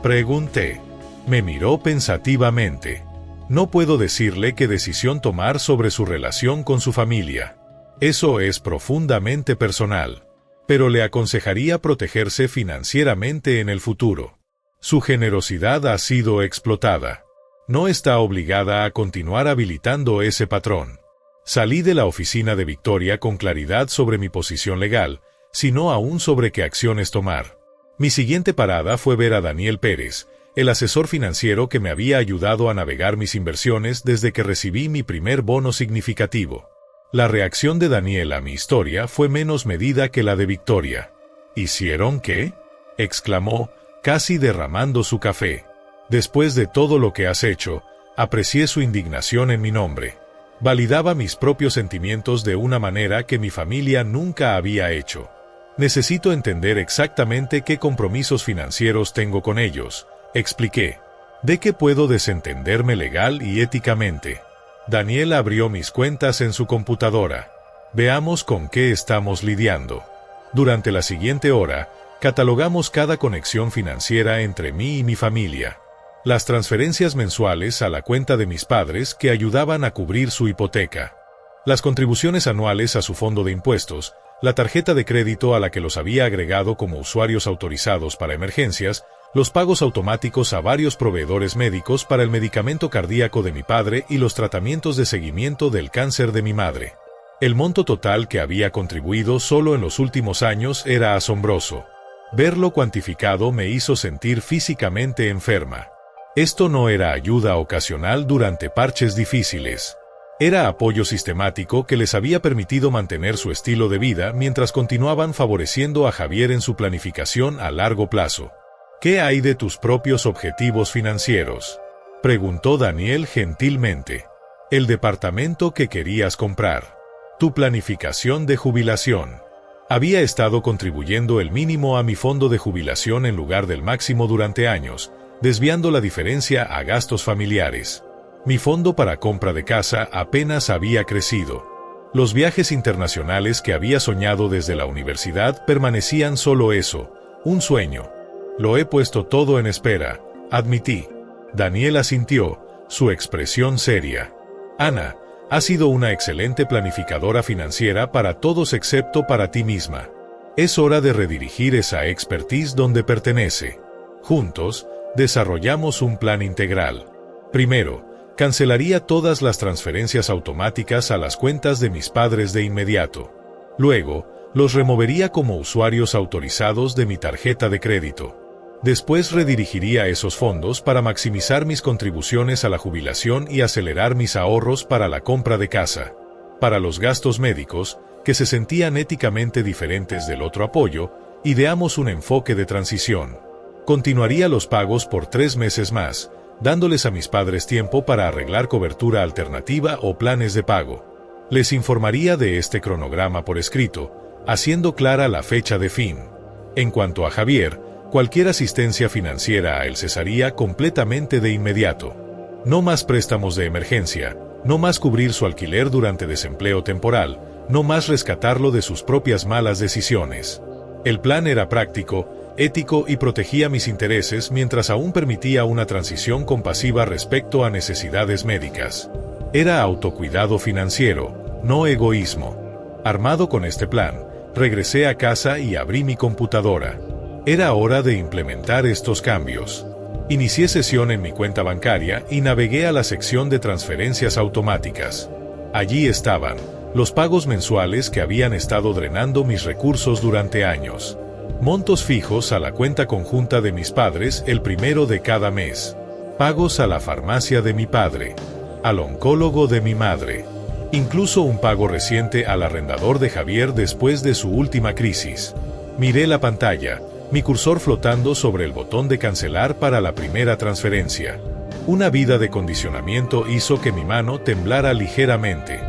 pregunté. Me miró pensativamente. No puedo decirle qué decisión tomar sobre su relación con su familia. Eso es profundamente personal. Pero le aconsejaría protegerse financieramente en el futuro. Su generosidad ha sido explotada. No está obligada a continuar habilitando ese patrón. Salí de la oficina de Victoria con claridad sobre mi posición legal, sino aún sobre qué acciones tomar. Mi siguiente parada fue ver a Daniel Pérez, el asesor financiero que me había ayudado a navegar mis inversiones desde que recibí mi primer bono significativo. La reacción de Daniel a mi historia fue menos medida que la de Victoria. ¿Hicieron qué?, exclamó, casi derramando su café. Después de todo lo que has hecho, aprecié su indignación en mi nombre. Validaba mis propios sentimientos de una manera que mi familia nunca había hecho. Necesito entender exactamente qué compromisos financieros tengo con ellos, expliqué. ¿De qué puedo desentenderme legal y éticamente? Daniel abrió mis cuentas en su computadora. Veamos con qué estamos lidiando. Durante la siguiente hora, catalogamos cada conexión financiera entre mí y mi familia. Las transferencias mensuales a la cuenta de mis padres que ayudaban a cubrir su hipoteca. Las contribuciones anuales a su fondo de impuestos, la tarjeta de crédito a la que los había agregado como usuarios autorizados para emergencias, los pagos automáticos a varios proveedores médicos para el medicamento cardíaco de mi padre y los tratamientos de seguimiento del cáncer de mi madre. El monto total que había contribuido solo en los últimos años era asombroso. Verlo cuantificado me hizo sentir físicamente enferma. Esto no era ayuda ocasional durante parches difíciles. Era apoyo sistemático que les había permitido mantener su estilo de vida mientras continuaban favoreciendo a Javier en su planificación a largo plazo. ¿Qué hay de tus propios objetivos financieros?, preguntó Daniel gentilmente. El departamento que querías comprar. Tu planificación de jubilación. Había estado contribuyendo el mínimo a mi fondo de jubilación en lugar del máximo durante años, desviando la diferencia a gastos familiares. Mi fondo para compra de casa apenas había crecido. Los viajes internacionales que había soñado desde la universidad permanecían solo eso, un sueño. Lo he puesto todo en espera, admití. Daniel asintió, su expresión seria. Ana, has sido una excelente planificadora financiera para todos excepto para ti misma. Es hora de redirigir esa expertise donde pertenece. Juntos, desarrollamos un plan integral. Primero, cancelaría todas las transferencias automáticas a las cuentas de mis padres de inmediato. Luego, los removería como usuarios autorizados de mi tarjeta de crédito. Después redirigiría esos fondos para maximizar mis contribuciones a la jubilación y acelerar mis ahorros para la compra de casa. Para los gastos médicos, que se sentían éticamente diferentes del otro apoyo, ideamos un enfoque de transición. Continuaría los pagos por 3 meses más, dándoles a mis padres tiempo para arreglar cobertura alternativa o planes de pago. Les informaría de este cronograma por escrito, haciendo clara la fecha de fin. En cuanto a Javier, cualquier asistencia financiera a él cesaría completamente de inmediato. No más préstamos de emergencia, no más cubrir su alquiler durante desempleo temporal, no más rescatarlo de sus propias malas decisiones. El plan era práctico, ético y protegía mis intereses mientras aún permitía una transición compasiva respecto a necesidades médicas. Era autocuidado financiero, no egoísmo. Armado con este plan, regresé a casa y abrí mi computadora. Era hora de implementar estos cambios. Inicié sesión en mi cuenta bancaria y navegué a la sección de transferencias automáticas. Allí estaban los pagos mensuales que habían estado drenando mis recursos durante años. Montos fijos a la cuenta conjunta de mis padres el 1 de cada mes. Pagos a la farmacia de mi padre. Al oncólogo de mi madre. Incluso un pago reciente al arrendador de Javier después de su última crisis. Miré la pantalla, mi cursor flotando sobre el botón de cancelar para la primera transferencia. Una vida de condicionamiento hizo que mi mano temblara ligeramente.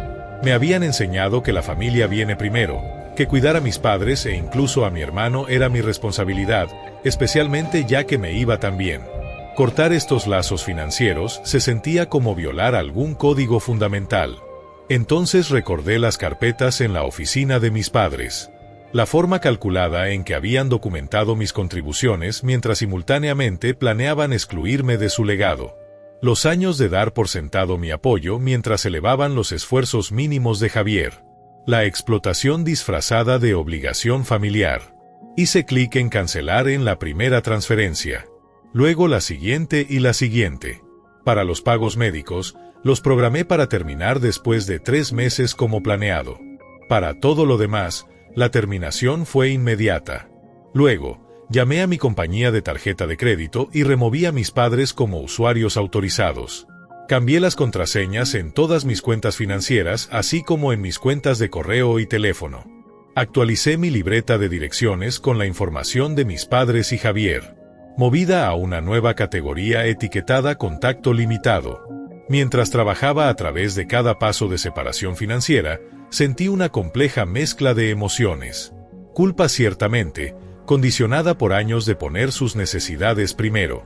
Me habían enseñado que la familia viene primero, que cuidar a mis padres e incluso a mi hermano era mi responsabilidad, especialmente ya que me iba tan bien. Cortar estos lazos financieros se sentía como violar algún código fundamental. Entonces recordé las carpetas en la oficina de mis padres. La forma calculada en que habían documentado mis contribuciones mientras simultáneamente planeaban excluirme de su legado. Los años de dar por sentado mi apoyo mientras elevaban los esfuerzos mínimos de Javier. La explotación disfrazada de obligación familiar. Hice clic en cancelar en la primera transferencia. Luego la siguiente y la siguiente. Para los pagos médicos, los programé para terminar después de 3 meses como planeado. Para todo lo demás, la terminación fue inmediata. Luego, llamé a mi compañía de tarjeta de crédito y removí a mis padres como usuarios autorizados. Cambié las contraseñas en todas mis cuentas financieras, así como en mis cuentas de correo y teléfono. Actualicé mi libreta de direcciones con la información de mis padres y Javier, movida a una nueva categoría etiquetada Contacto Limitado. Mientras trabajaba a través de cada paso de separación financiera, sentí una compleja mezcla de emociones. Culpa ciertamente, condicionada por años de poner sus necesidades primero.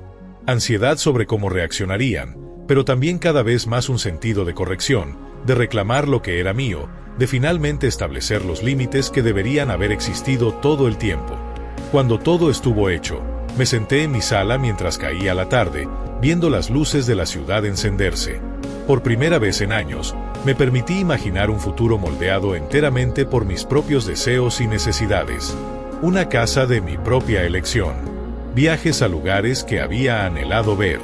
Ansiedad sobre cómo reaccionarían, pero también cada vez más un sentido de corrección, de reclamar lo que era mío, de finalmente establecer los límites que deberían haber existido todo el tiempo. Cuando todo estuvo hecho, me senté en mi sala mientras caía la tarde, viendo las luces de la ciudad encenderse. Por primera vez en años, me permití imaginar un futuro moldeado enteramente por mis propios deseos y necesidades. Una casa de mi propia elección. Viajes a lugares que había anhelado ver.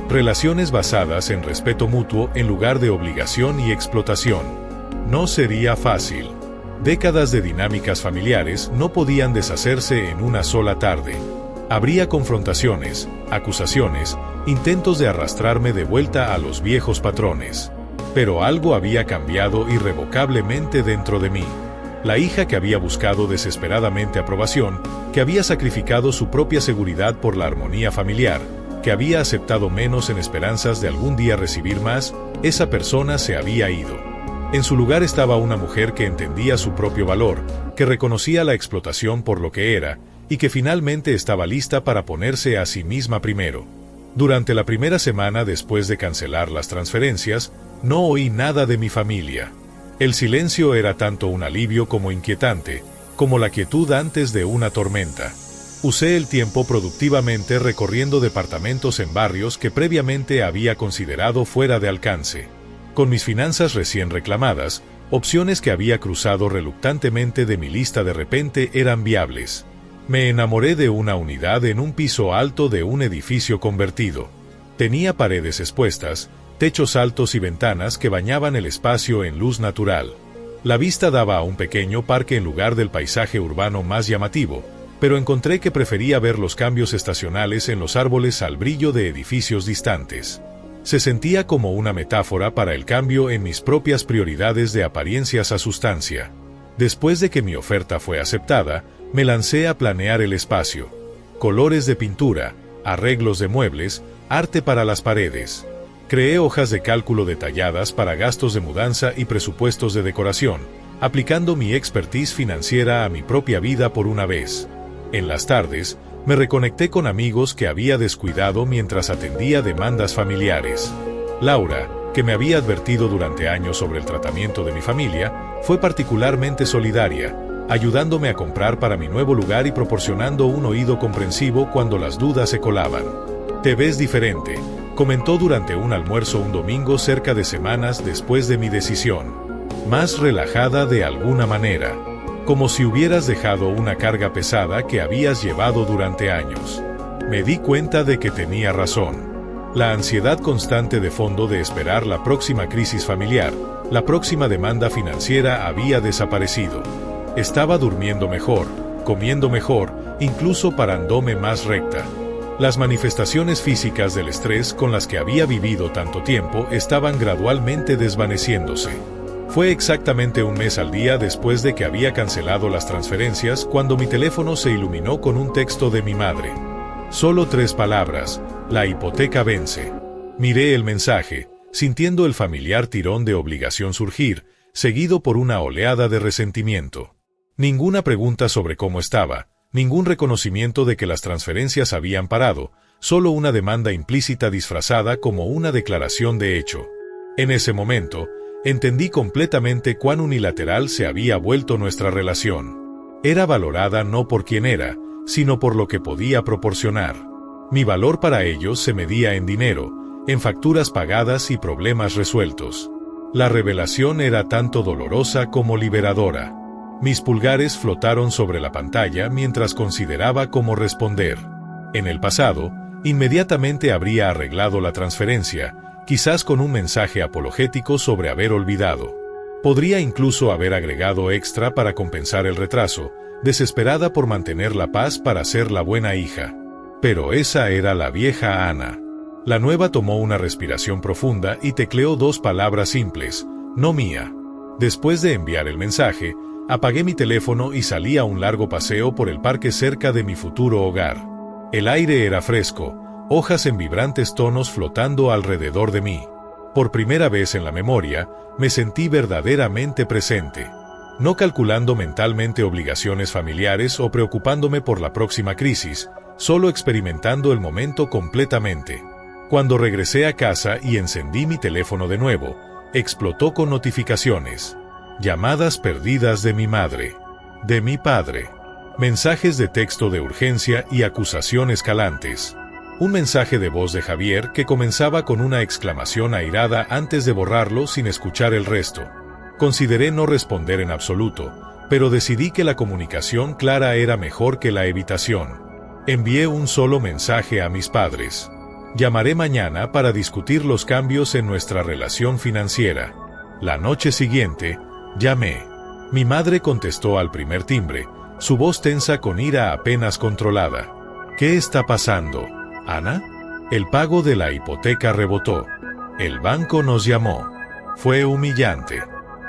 Relaciones basadas en respeto mutuo en lugar de obligación y explotación. No sería fácil. Décadas de dinámicas familiares no podían deshacerse en una sola tarde. Habría confrontaciones, acusaciones, intentos de arrastrarme de vuelta a los viejos patrones. Pero algo había cambiado irrevocablemente dentro de mí. La hija que había buscado desesperadamente aprobación, que había sacrificado su propia seguridad por la armonía familiar, que había aceptado menos en esperanzas de algún día recibir más, esa persona se había ido. En su lugar estaba una mujer que entendía su propio valor, que reconocía la explotación por lo que era, y que finalmente estaba lista para ponerse a sí misma primero. Durante la primera semana después de cancelar las transferencias, no oí nada de mi familia. El silencio era tanto un alivio como inquietante, como la quietud antes de una tormenta. Usé el tiempo productivamente recorriendo departamentos en barrios que previamente había considerado fuera de alcance. Con mis finanzas recién reclamadas, opciones que había cruzado reluctantemente de mi lista de repente eran viables. Me enamoré de una unidad en un piso alto de un edificio convertido. Tenía paredes expuestas, techos altos y ventanas que bañaban el espacio en luz natural. La vista daba a un pequeño parque en lugar del paisaje urbano más llamativo, pero encontré que prefería ver los cambios estacionales en los árboles al brillo de edificios distantes. Se sentía como una metáfora para el cambio en mis propias prioridades de apariencias a sustancia. Después de que mi oferta fue aceptada, me lancé a planear el espacio. Colores de pintura, arreglos de muebles, arte para las paredes. Creé hojas de cálculo detalladas para gastos de mudanza y presupuestos de decoración, aplicando mi expertise financiera a mi propia vida por una vez. En las tardes, me reconecté con amigos que había descuidado mientras atendía demandas familiares. Laura, que me había advertido durante años sobre el tratamiento de mi familia, fue particularmente solidaria, ayudándome a comprar para mi nuevo lugar y proporcionando un oído comprensivo cuando las dudas se colaban. «Te ves diferente», comentó durante un almuerzo un domingo cerca de semanas después de mi decisión. «Más relajada de alguna manera. Como si hubieras dejado una carga pesada que habías llevado durante años». Me di cuenta de que tenía razón. La ansiedad constante de fondo de esperar la próxima crisis familiar, la próxima demanda financiera había desaparecido. Estaba durmiendo mejor, comiendo mejor, incluso parándome más recta. Las manifestaciones físicas del estrés con las que había vivido tanto tiempo estaban gradualmente desvaneciéndose. Fue exactamente un mes al día después de que había cancelado las transferencias cuando mi teléfono se iluminó con un texto de mi madre. Solo 3 palabras: la hipoteca vence. Miré el mensaje, sintiendo el familiar tirón de obligación surgir, seguido por una oleada de resentimiento. Ninguna pregunta sobre cómo estaba, ningún reconocimiento de que las transferencias habían parado, solo una demanda implícita disfrazada como una declaración de hecho. En ese momento, entendí completamente cuán unilateral se había vuelto nuestra relación. Era valorada no por quien era, sino por lo que podía proporcionar. Mi valor para ellos se medía en dinero, en facturas pagadas y problemas resueltos. La revelación era tanto dolorosa como liberadora. Mis pulgares flotaron sobre la pantalla mientras consideraba cómo responder. En el pasado, inmediatamente habría arreglado la transferencia, quizás con un mensaje apologético sobre haber olvidado. Podría incluso haber agregado extra para compensar el retraso, desesperada por mantener la paz para ser la buena hija. Pero esa era la vieja Ana. La nueva tomó una respiración profunda y tecleó 2 palabras simples: no mía. Después de enviar el mensaje, apagué mi teléfono y salí a un largo paseo por el parque cerca de mi futuro hogar. El aire era fresco, hojas en vibrantes tonos flotando alrededor de mí. Por primera vez en la memoria, me sentí verdaderamente presente. No calculando mentalmente obligaciones familiares o preocupándome por la próxima crisis, solo experimentando el momento completamente. Cuando regresé a casa y encendí mi teléfono de nuevo, explotó con notificaciones. Llamadas perdidas de mi madre, de mi padre, mensajes de texto de urgencia y acusación escalantes. Un mensaje de voz de Javier que comenzaba con una exclamación airada antes de borrarlo sin escuchar el resto. Consideré no responder en absoluto, pero decidí que la comunicación clara era mejor que la evitación. Envié un solo mensaje a mis padres. Llamaré mañana para discutir los cambios en nuestra relación financiera. La noche siguiente, llamé. Mi madre contestó al primer timbre, su voz tensa con ira apenas controlada. ¿Qué está pasando, Ana? El pago de la hipoteca rebotó. El banco nos llamó. Fue humillante.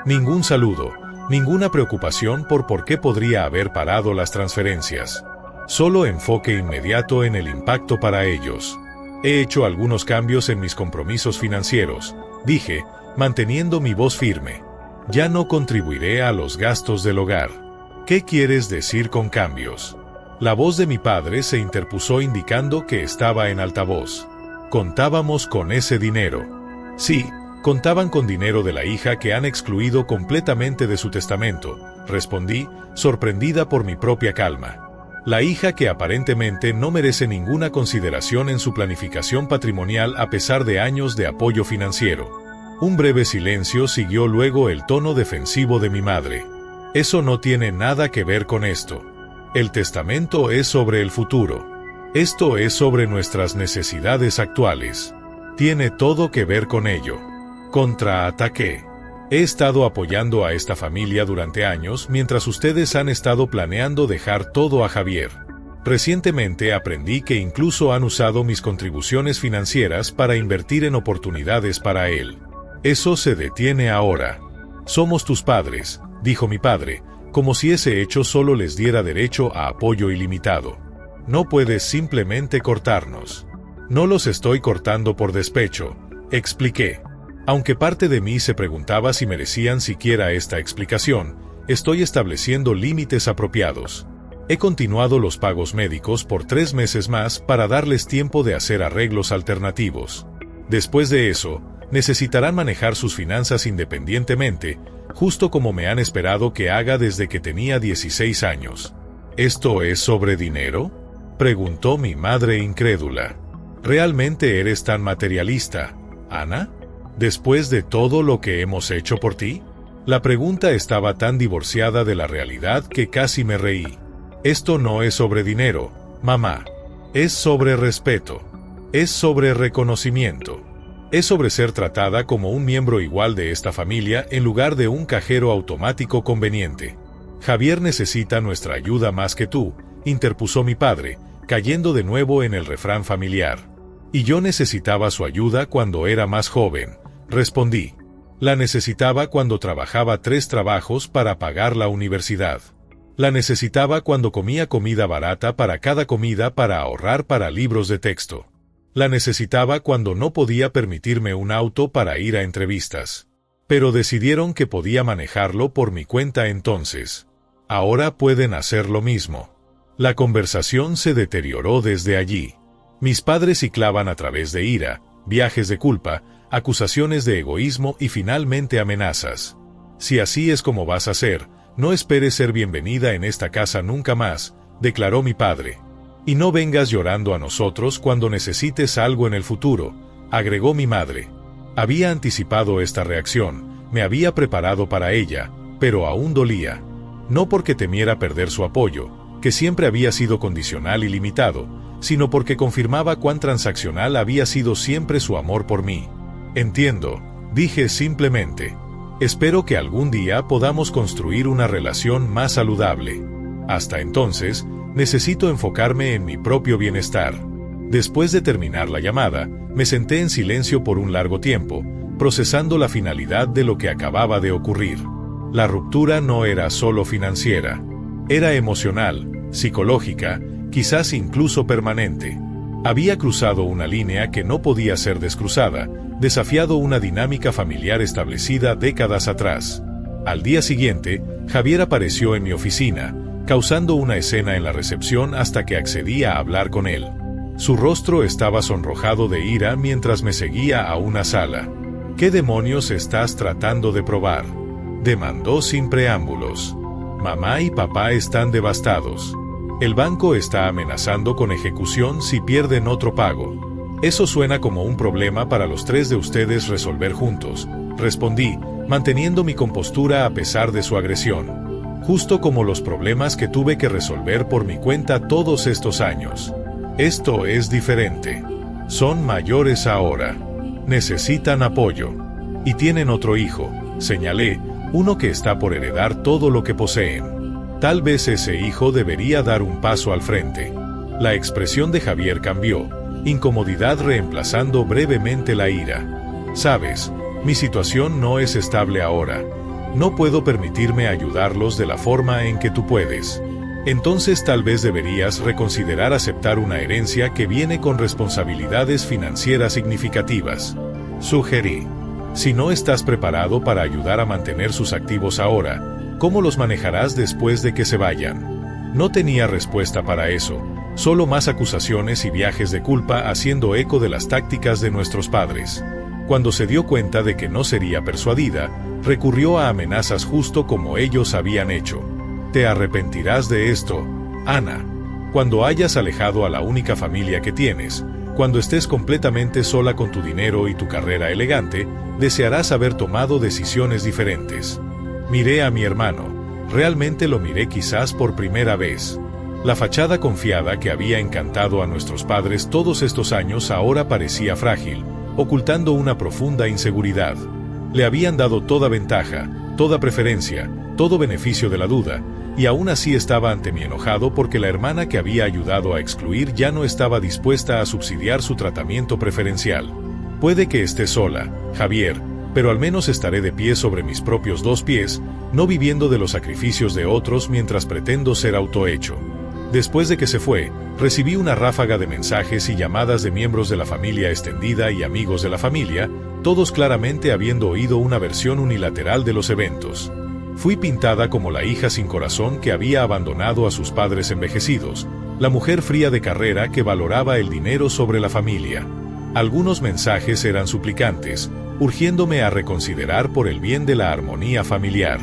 Ningún saludo, ninguna preocupación por qué podría haber parado las transferencias. Solo enfoque inmediato en el impacto para ellos. He hecho algunos cambios en mis compromisos financieros, dije, manteniendo mi voz firme. Ya no contribuiré a los gastos del hogar. ¿Qué quieres decir con cambios? La voz de mi padre se interpuso indicando que estaba en altavoz. Contábamos con ese dinero. Sí, contaban con dinero de la hija que han excluido completamente de su testamento, respondí, sorprendida por mi propia calma. La hija que aparentemente no merece ninguna consideración en su planificación patrimonial a pesar de años de apoyo financiero. Un breve silencio siguió luego el tono defensivo de mi madre. Eso no tiene nada que ver con esto. El testamento es sobre el futuro. Esto es sobre nuestras necesidades actuales. Tiene todo que ver con ello. Contraataqué. He estado apoyando a esta familia durante años mientras ustedes han estado planeando dejar todo a Javier. Recientemente aprendí que incluso han usado mis contribuciones financieras para invertir en oportunidades para él. Eso se detiene ahora. Somos tus padres, dijo mi padre, como si ese hecho solo les diera derecho a apoyo ilimitado. No puedes simplemente cortarnos. No los estoy cortando por despecho, expliqué. Aunque parte de mí se preguntaba si merecían siquiera esta explicación, estoy estableciendo límites apropiados. He continuado los pagos médicos por 3 meses más para darles tiempo de hacer arreglos alternativos. Después de eso, necesitarán manejar sus finanzas independientemente, justo como me han esperado que haga desde que tenía 16 años. ¿Esto es sobre dinero?, preguntó mi madre incrédula. ¿Realmente eres tan materialista, Ana? ¿Después de todo lo que hemos hecho por ti? La pregunta estaba tan divorciada de la realidad que casi me reí. Esto no es sobre dinero, mamá. Es sobre respeto. Es sobre reconocimiento. Es sobre ser tratada como un miembro igual de esta familia en lugar de un cajero automático conveniente. Javier necesita nuestra ayuda más que tú, interpuso mi padre, cayendo de nuevo en el refrán familiar. Y yo necesitaba su ayuda cuando era más joven, respondí. La necesitaba cuando trabajaba 3 trabajos para pagar la universidad. La necesitaba cuando comía comida barata para cada comida para ahorrar para libros de texto. La necesitaba cuando no podía permitirme un auto para ir a entrevistas. Pero decidieron que podía manejarlo por mi cuenta entonces. Ahora pueden hacer lo mismo. La conversación se deterioró desde allí. Mis padres ciclaban a través de ira, viajes de culpa, acusaciones de egoísmo y finalmente amenazas. Si así es como vas a ser, no esperes ser bienvenida en esta casa nunca más, declaró mi padre. Y no vengas llorando a nosotros cuando necesites algo en el futuro, agregó mi madre. Había anticipado esta reacción, me había preparado para ella, pero aún dolía. No porque temiera perder su apoyo, que siempre había sido condicional y limitado, sino porque confirmaba cuán transaccional había sido siempre su amor por mí. Entiendo, dije simplemente. Espero que algún día podamos construir una relación más saludable. Hasta entonces, necesito enfocarme en mi propio bienestar. Después de terminar la llamada, me senté en silencio por un largo tiempo, procesando la finalidad de lo que acababa de ocurrir. La ruptura no era solo financiera. Era emocional, psicológica, quizás incluso permanente. Había cruzado una línea que no podía ser descruzada, desafiado una dinámica familiar establecida décadas atrás. Al día siguiente, Javier apareció en mi oficina, causando una escena en la recepción hasta que accedí a hablar con él. Su rostro estaba sonrojado de ira mientras me seguía a una sala. ¿Qué demonios estás tratando de probar?, demandó sin preámbulos. Mamá y papá están devastados. El banco está amenazando con ejecución si pierden otro pago. Eso suena como un problema para los 3 de ustedes resolver juntos, respondí, manteniendo mi compostura a pesar de su agresión. Justo como los problemas que tuve que resolver por mi cuenta todos estos años. Esto es diferente. Son mayores ahora. Necesitan apoyo. Y tienen otro hijo, señalé, uno que está por heredar todo lo que poseen. Tal vez ese hijo debería dar un paso al frente. La expresión de Javier cambió, incomodidad reemplazando brevemente la ira. Sabes, mi situación no es estable ahora. No puedo permitirme ayudarlos de la forma en que tú puedes. Entonces tal vez deberías reconsiderar aceptar una herencia que viene con responsabilidades financieras significativas. Sugerí. Si no estás preparado para ayudar a mantener sus activos ahora, ¿cómo los manejarás después de que se vayan? No tenía respuesta para eso, solo más acusaciones y viajes de culpa haciendo eco de las tácticas de nuestros padres. Cuando se dio cuenta de que no sería persuadida, recurrió a amenazas justo como ellos habían hecho. Te arrepentirás de esto, Ana. Cuando hayas alejado a la única familia que tienes, cuando estés completamente sola con tu dinero y tu carrera elegante, desearás haber tomado decisiones diferentes. Miré a mi hermano. Realmente lo miré quizás por primera vez. La fachada confiada que había encantado a nuestros padres todos estos años ahora parecía frágil, ocultando una profunda inseguridad. Le habían dado toda ventaja, toda preferencia, todo beneficio de la duda, y aún así estaba ante mí enojado porque la hermana que había ayudado a excluir ya no estaba dispuesta a subsidiar su tratamiento preferencial. Puede que esté sola, Javier, pero al menos estaré de pie sobre mis propios 2 pies, no viviendo de los sacrificios de otros mientras pretendo ser autohecho. Después de que se fue, recibí una ráfaga de mensajes y llamadas de miembros de la familia extendida y amigos de la familia, todos claramente habiendo oído una versión unilateral de los eventos. Fui pintada como la hija sin corazón que había abandonado a sus padres envejecidos, la mujer fría de carrera que valoraba el dinero sobre la familia. Algunos mensajes eran suplicantes, urgiéndome a reconsiderar por el bien de la armonía familiar.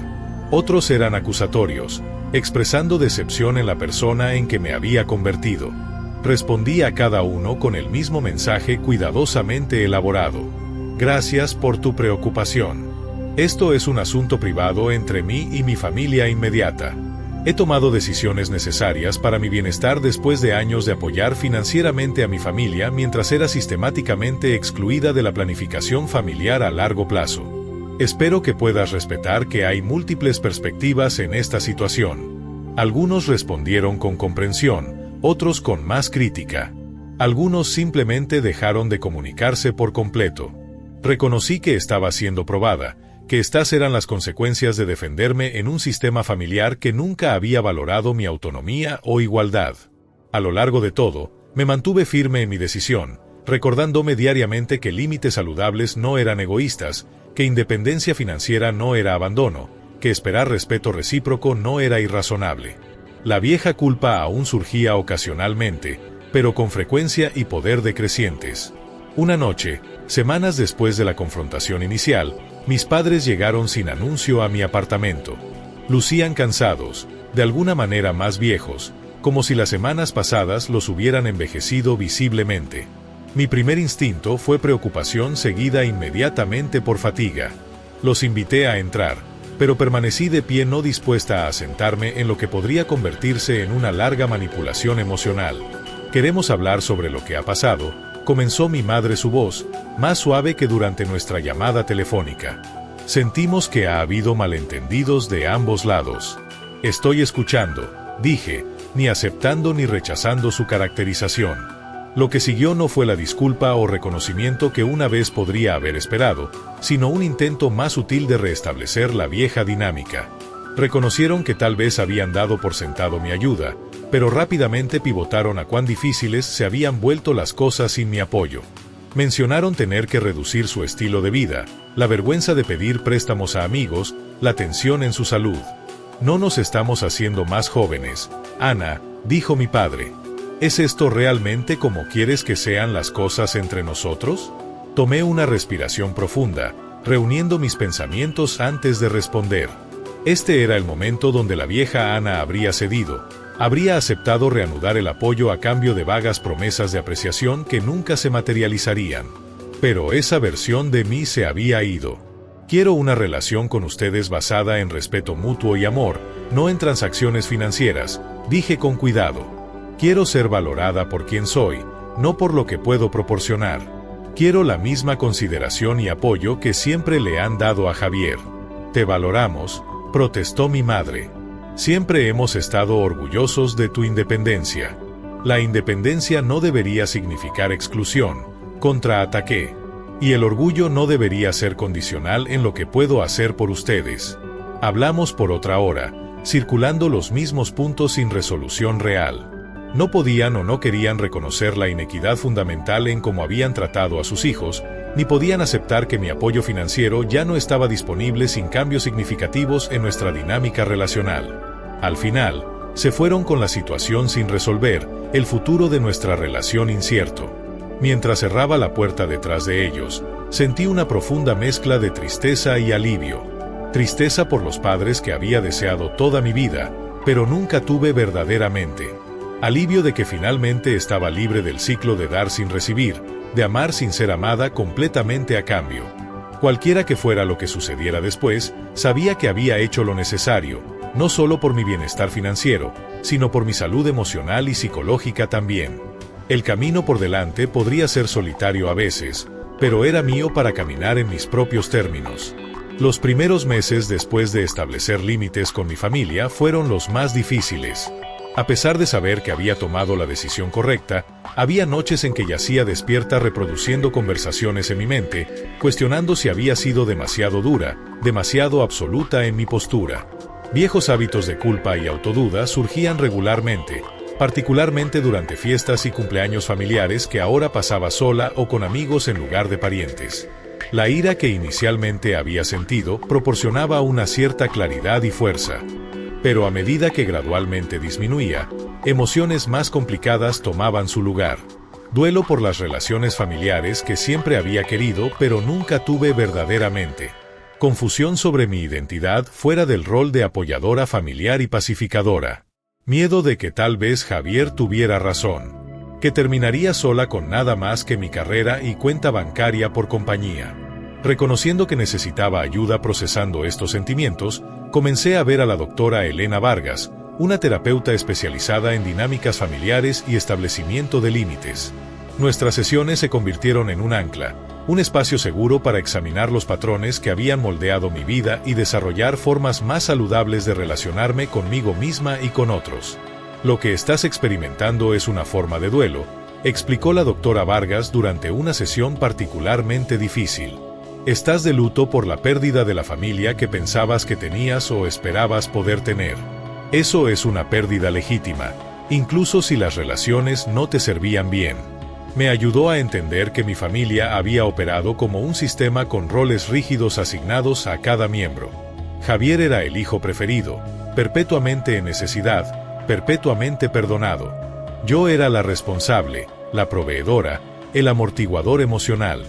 Otros eran acusatorios, expresando decepción en la persona en que me había convertido. Respondí a cada uno con el mismo mensaje cuidadosamente elaborado. Gracias por tu preocupación. Esto es un asunto privado entre mí y mi familia inmediata. He tomado decisiones necesarias para mi bienestar después de años de apoyar financieramente a mi familia mientras era sistemáticamente excluida de la planificación familiar a largo plazo. Espero que puedas respetar que hay múltiples perspectivas en esta situación. Algunos respondieron con comprensión, otros con más crítica. Algunos simplemente dejaron de comunicarse por completo. Reconocí que estaba siendo probada, que estas eran las consecuencias de defenderme en un sistema familiar que nunca había valorado mi autonomía o igualdad. A lo largo de todo, me mantuve firme en mi decisión, recordándome diariamente que límites saludables no eran egoístas, que independencia financiera no era abandono, que esperar respeto recíproco no era irrazonable. La vieja culpa aún surgía ocasionalmente, pero con frecuencia y poder decrecientes. Una noche, semanas después de la confrontación inicial, mis padres llegaron sin anuncio a mi apartamento. Lucían cansados, de alguna manera más viejos, como si las semanas pasadas los hubieran envejecido visiblemente. Mi primer instinto fue preocupación seguida inmediatamente por fatiga. Los invité a entrar, pero permanecí de pie no dispuesta a sentarme en lo que podría convertirse en una larga manipulación emocional. «Queremos hablar sobre lo que ha pasado», comenzó mi madre su voz, más suave que durante nuestra llamada telefónica. «Sentimos que ha habido malentendidos de ambos lados». «Estoy escuchando», dije, ni aceptando ni rechazando su caracterización. Lo que siguió no fue la disculpa o reconocimiento que una vez podría haber esperado, sino un intento más sutil de restablecer la vieja dinámica. Reconocieron que tal vez habían dado por sentado mi ayuda, pero rápidamente pivotaron a cuán difíciles se habían vuelto las cosas sin mi apoyo. Mencionaron tener que reducir su estilo de vida, la vergüenza de pedir préstamos a amigos, la tensión en su salud. «No nos estamos haciendo más jóvenes, Ana», dijo mi padre. «¿Es esto realmente como quieres que sean las cosas entre nosotros?» Tomé una respiración profunda, reuniendo mis pensamientos antes de responder. Este era el momento donde la vieja Ana habría cedido, habría aceptado reanudar el apoyo a cambio de vagas promesas de apreciación que nunca se materializarían. Pero esa versión de mí se había ido. «Quiero una relación con ustedes basada en respeto mutuo y amor, no en transacciones financieras», dije con cuidado. «Quiero ser valorada por quien soy, no por lo que puedo proporcionar. Quiero la misma consideración y apoyo que siempre le han dado a Javier». «Te valoramos», protestó mi madre. «Siempre hemos estado orgullosos de tu independencia. La independencia no debería significar exclusión», contraataqué. «Y el orgullo no debería ser condicional en lo que puedo hacer por ustedes». Hablamos por otra hora, circulando los mismos puntos sin resolución real. No podían o no querían reconocer la inequidad fundamental en cómo habían tratado a sus hijos, ni podían aceptar que mi apoyo financiero ya no estaba disponible sin cambios significativos en nuestra dinámica relacional. Al final, se fueron con la situación sin resolver, el futuro de nuestra relación incierto. Mientras cerraba la puerta detrás de ellos, sentí una profunda mezcla de tristeza y alivio. Tristeza por los padres que había deseado toda mi vida, pero nunca tuve verdaderamente. Alivio de que finalmente estaba libre del ciclo de dar sin recibir, de amar sin ser amada completamente a cambio. Cualquiera que fuera lo que sucediera después, sabía que había hecho lo necesario, no solo por mi bienestar financiero, sino por mi salud emocional y psicológica también. El camino por delante podría ser solitario a veces, pero era mío para caminar en mis propios términos. Los primeros meses después de establecer límites con mi familia fueron los más difíciles. A pesar de saber que había tomado la decisión correcta, había noches en que yacía despierta reproduciendo conversaciones en mi mente, cuestionando si había sido demasiado dura, demasiado absoluta en mi postura. Viejos hábitos de culpa y autoduda surgían regularmente, particularmente durante fiestas y cumpleaños familiares que ahora pasaba sola o con amigos en lugar de parientes. La ira que inicialmente había sentido proporcionaba una cierta claridad y fuerza. Pero a medida que gradualmente disminuía, emociones más complicadas tomaban su lugar. Duelo por las relaciones familiares que siempre había querido pero nunca tuve verdaderamente. Confusión sobre mi identidad fuera del rol de apoyadora familiar y pacificadora. Miedo de que tal vez Javier tuviera razón. Que terminaría sola con nada más que mi carrera y cuenta bancaria por compañía. Reconociendo que necesitaba ayuda procesando estos sentimientos, comencé a ver a la doctora Elena Vargas, una terapeuta especializada en dinámicas familiares y establecimiento de límites. Nuestras sesiones se convirtieron en un ancla, un espacio seguro para examinar los patrones que habían moldeado mi vida y desarrollar formas más saludables de relacionarme conmigo misma y con otros. Lo que estás experimentando es una forma de duelo, explicó la doctora Vargas durante una sesión particularmente difícil. Estás de luto por la pérdida de la familia que pensabas que tenías o esperabas poder tener. Eso es una pérdida legítima, incluso si las relaciones no te servían bien. Me ayudó a entender que mi familia había operado como un sistema con roles rígidos asignados a cada miembro. Javier era el hijo preferido, perpetuamente en necesidad, perpetuamente perdonado. Yo era la responsable, la proveedora, el amortiguador emocional.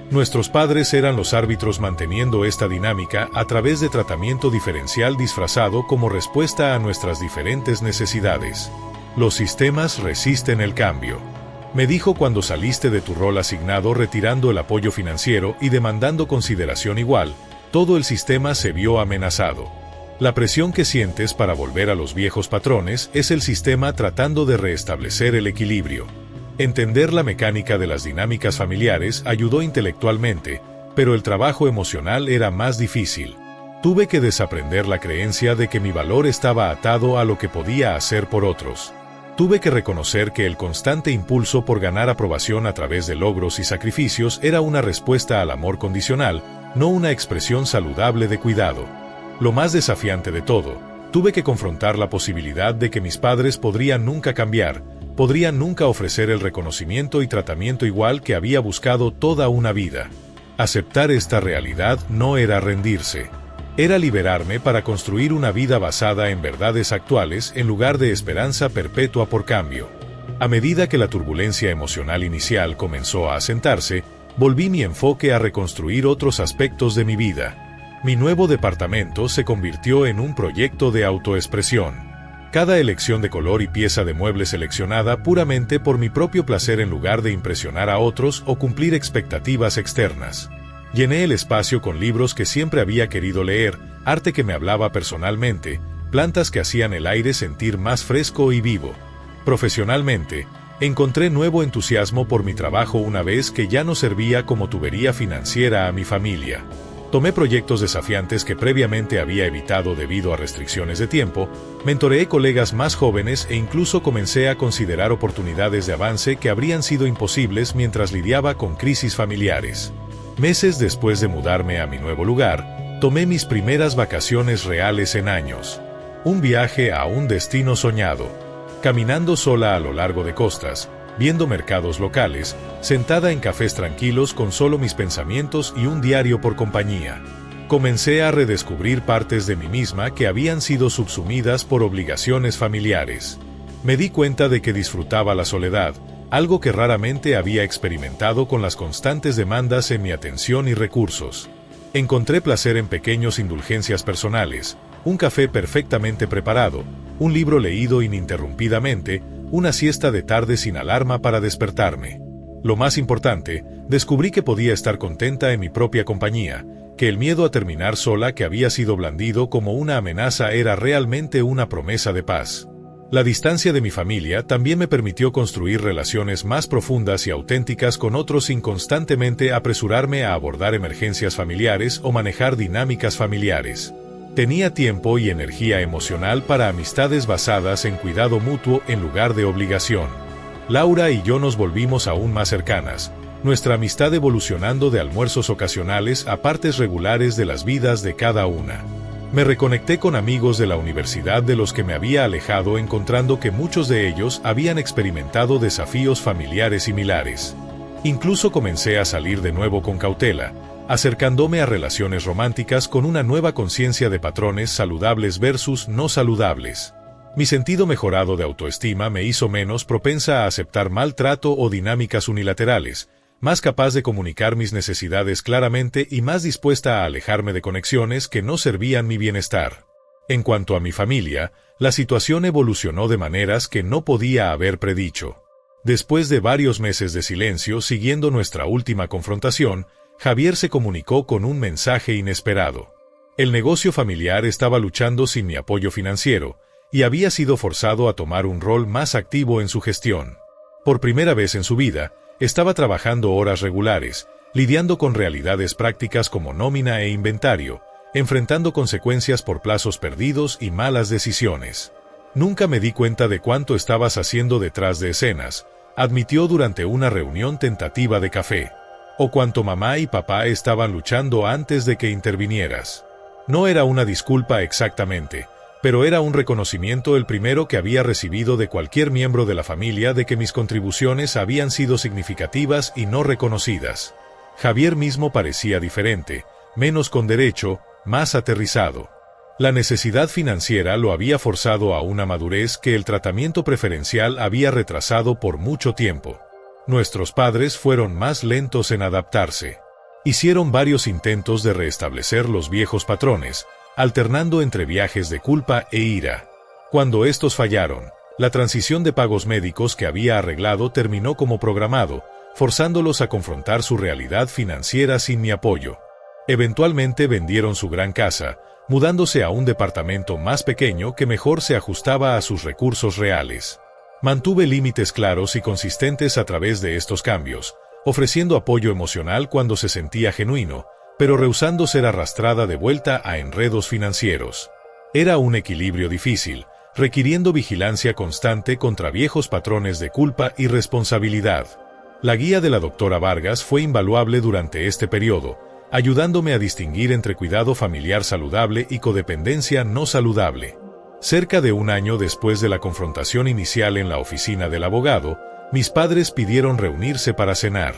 Nuestros padres eran los árbitros manteniendo esta dinámica a través de tratamiento diferencial disfrazado como respuesta a nuestras diferentes necesidades. Los sistemas resisten el cambio. Me dijo cuando saliste de tu rol asignado retirando el apoyo financiero y demandando consideración igual, todo el sistema se vio amenazado. La presión que sientes para volver a los viejos patrones es el sistema tratando de restablecer el equilibrio. Entender la mecánica de las dinámicas familiares ayudó intelectualmente, pero el trabajo emocional era más difícil. Tuve que desaprender la creencia de que mi valor estaba atado a lo que podía hacer por otros. Tuve que reconocer que el constante impulso por ganar aprobación a través de logros y sacrificios era una respuesta al amor condicional, no una expresión saludable de cuidado. Lo más desafiante de todo, tuve que confrontar la posibilidad de que mis padres podrían nunca cambiar, podrían nunca ofrecer el reconocimiento y tratamiento igual que había buscado toda una vida. Aceptar esta realidad no era rendirse. Era liberarme para construir una vida basada en verdades actuales en lugar de esperanza perpetua por cambio. A medida que la turbulencia emocional inicial comenzó a asentarse, volví mi enfoque a reconstruir otros aspectos de mi vida. Mi nuevo departamento se convirtió en un proyecto de autoexpresión. Cada elección de color y pieza de mueble seleccionada puramente por mi propio placer en lugar de impresionar a otros o cumplir expectativas externas. Llené el espacio con libros que siempre había querido leer, arte que me hablaba personalmente, plantas que hacían el aire sentir más fresco y vivo. Profesionalmente, encontré nuevo entusiasmo por mi trabajo una vez que ya no servía como tubería financiera a mi familia. Tomé proyectos desafiantes que previamente había evitado debido a restricciones de tiempo, mentoreé colegas más jóvenes e incluso comencé a considerar oportunidades de avance que habrían sido imposibles mientras lidiaba con crisis familiares. Meses después de mudarme a mi nuevo lugar, tomé mis primeras vacaciones reales en años. Un viaje a un destino soñado. Caminando sola a lo largo de costas, viendo mercados locales, sentada en cafés tranquilos con solo mis pensamientos y un diario por compañía. Comencé a redescubrir partes de mí misma que habían sido subsumidas por obligaciones familiares. Me di cuenta de que disfrutaba la soledad, algo que raramente había experimentado con las constantes demandas en mi atención y recursos. Encontré placer en pequeñas indulgencias personales, un café perfectamente preparado, un libro leído ininterrumpidamente, una siesta de tarde sin alarma para despertarme. Lo más importante, descubrí que podía estar contenta en mi propia compañía, que el miedo a terminar sola que había sido blandido como una amenaza era realmente una promesa de paz. La distancia de mi familia también me permitió construir relaciones más profundas y auténticas con otros sin constantemente apresurarme a abordar emergencias familiares o manejar dinámicas familiares. Tenía tiempo y energía emocional para amistades basadas en cuidado mutuo en lugar de obligación. Laura y yo nos volvimos aún más cercanas, nuestra amistad evolucionando de almuerzos ocasionales a partes regulares de las vidas de cada una. Me reconecté con amigos de la universidad de los que me había alejado, encontrando que muchos de ellos habían experimentado desafíos familiares similares. Incluso comencé a salir de nuevo con cautela, acercándome a relaciones románticas con una nueva conciencia de patrones saludables versus no saludables. Mi sentido mejorado de autoestima me hizo menos propensa a aceptar maltrato o dinámicas unilaterales, más capaz de comunicar mis necesidades claramente y más dispuesta a alejarme de conexiones que no servían mi bienestar. En cuanto a mi familia, la situación evolucionó de maneras que no podía haber predicho. Después de varios meses de silencio siguiendo nuestra última confrontación, Javier se comunicó con un mensaje inesperado. El negocio familiar estaba luchando sin mi apoyo financiero, y había sido forzado a tomar un rol más activo en su gestión. Por primera vez en su vida, estaba trabajando horas regulares, lidiando con realidades prácticas como nómina e inventario, enfrentando consecuencias por plazos perdidos y malas decisiones. Nunca me di cuenta de cuánto estabas haciendo detrás de escenas, admitió durante una reunión tentativa de café. O cuánto mamá y papá estaban luchando antes de que intervinieras. No era una disculpa exactamente, pero era un reconocimiento, el primero que había recibido de cualquier miembro de la familia, de que mis contribuciones habían sido significativas y no reconocidas. Javier mismo parecía diferente, menos con derecho, más aterrizado. La necesidad financiera lo había forzado a una madurez que el tratamiento preferencial había retrasado por mucho tiempo. Nuestros padres fueron más lentos en adaptarse. Hicieron varios intentos de restablecer los viejos patrones, alternando entre viajes de culpa e ira. Cuando estos fallaron, la transición de pagos médicos que había arreglado terminó como programado, forzándolos a confrontar su realidad financiera sin mi apoyo. Eventualmente vendieron su gran casa, mudándose a un departamento más pequeño que mejor se ajustaba a sus recursos reales. Mantuve límites claros y consistentes a través de estos cambios, ofreciendo apoyo emocional cuando se sentía genuino, pero rehusando ser arrastrada de vuelta a enredos financieros. Era un equilibrio difícil, requiriendo vigilancia constante contra viejos patrones de culpa y responsabilidad. La guía de la doctora Vargas fue invaluable durante este periodo, ayudándome a distinguir entre cuidado familiar saludable y codependencia no saludable. Cerca de un año después de la confrontación inicial en la oficina del abogado, mis padres pidieron reunirse para cenar.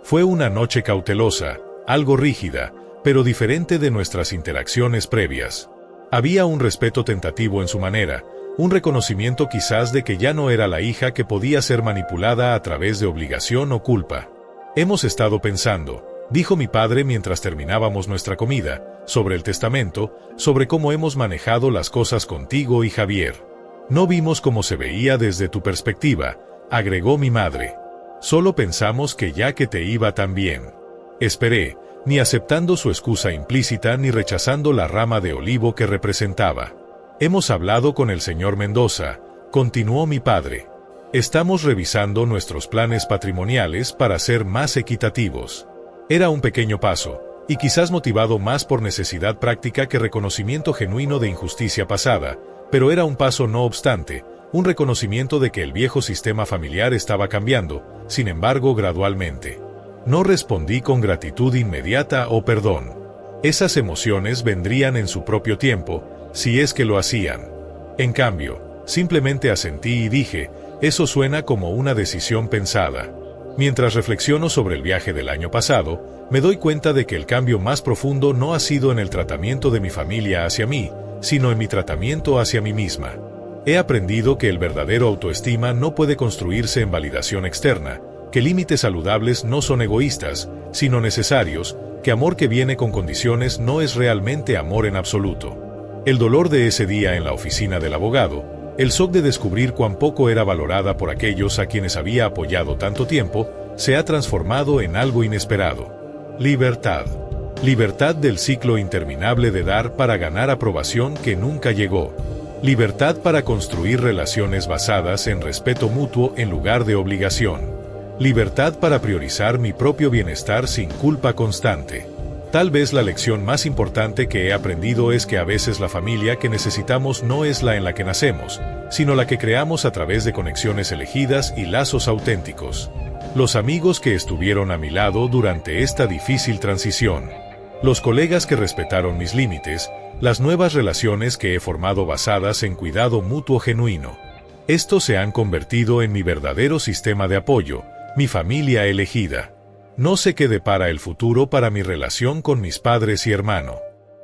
Fue una noche cautelosa, algo rígida, pero diferente de nuestras interacciones previas. Había un respeto tentativo en su manera, un reconocimiento quizás de que ya no era la hija que podía ser manipulada a través de obligación o culpa. Hemos estado pensando, dijo mi padre mientras terminábamos nuestra comida, sobre el testamento, sobre cómo hemos manejado las cosas contigo y Javier. No vimos cómo se veía desde tu perspectiva, agregó mi madre. Solo pensamos que ya que te iba tan bien. Esperé, ni aceptando su excusa implícita ni rechazando la rama de olivo que representaba. Hemos hablado con el señor Mendoza, continuó mi padre. Estamos revisando nuestros planes patrimoniales para ser más equitativos. Era un pequeño paso, y quizás motivado más por necesidad práctica que reconocimiento genuino de injusticia pasada, pero era un paso no obstante, un reconocimiento de que el viejo sistema familiar estaba cambiando, sin embargo gradualmente. No respondí con gratitud inmediata o perdón. Esas emociones vendrían en su propio tiempo, si es que lo hacían. En cambio, simplemente asentí y dije, eso suena como una decisión pensada. Mientras reflexiono sobre el viaje del año pasado, me doy cuenta de que el cambio más profundo no ha sido en el tratamiento de mi familia hacia mí, sino en mi tratamiento hacia mí misma. He aprendido que el verdadero autoestima no puede construirse en validación externa, que límites saludables no son egoístas, sino necesarios, que amor que viene con condiciones no es realmente amor en absoluto. El dolor de ese día en la oficina del abogado, El shock de descubrir cuán poco era valorada por aquellos a quienes había apoyado tanto tiempo, se ha transformado en algo inesperado. Libertad. Libertad del ciclo interminable de dar para ganar aprobación que nunca llegó. Libertad para construir relaciones basadas en respeto mutuo en lugar de obligación. Libertad para priorizar mi propio bienestar sin culpa constante. Tal vez la lección más importante que he aprendido es que a veces la familia que necesitamos no es la en la que nacemos, sino la que creamos a través de conexiones elegidas y lazos auténticos. Los amigos que estuvieron a mi lado durante esta difícil transición. Los colegas que respetaron mis límites, las nuevas relaciones que he formado basadas en cuidado mutuo genuino. Estos se han convertido en mi verdadero sistema de apoyo, mi familia elegida. No sé qué depara el futuro para mi relación con mis padres y hermano.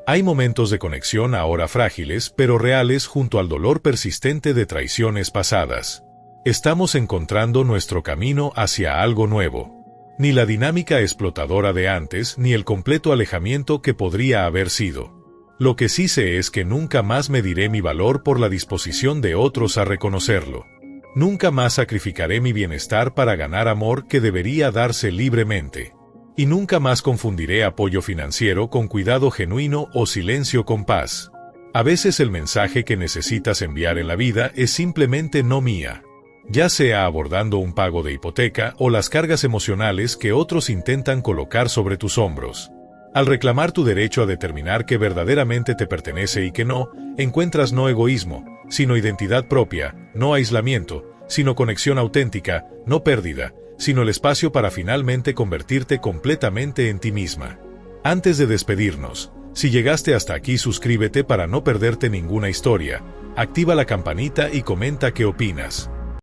Hay momentos de conexión ahora frágiles pero reales junto al dolor persistente de traiciones pasadas. Estamos encontrando nuestro camino hacia algo nuevo. Ni la dinámica explotadora de antes ni el completo alejamiento que podría haber sido. Lo que sí sé es que nunca más mediré mi valor por la disposición de otros a reconocerlo. Nunca más sacrificaré mi bienestar para ganar amor que debería darse libremente. Y nunca más confundiré apoyo financiero con cuidado genuino o silencio con paz. A veces el mensaje que necesitas enviar en la vida es simplemente no mía. Ya sea abordando un pago de hipoteca o las cargas emocionales que otros intentan colocar sobre tus hombros. Al reclamar tu derecho a determinar qué verdaderamente te pertenece y qué no, encuentras no egoísmo, sino identidad propia, no aislamiento, sino conexión auténtica, no pérdida, sino el espacio para finalmente convertirte completamente en ti misma. Antes de despedirnos, si llegaste hasta aquí, suscríbete para no perderte ninguna historia, activa la campanita y comenta qué opinas.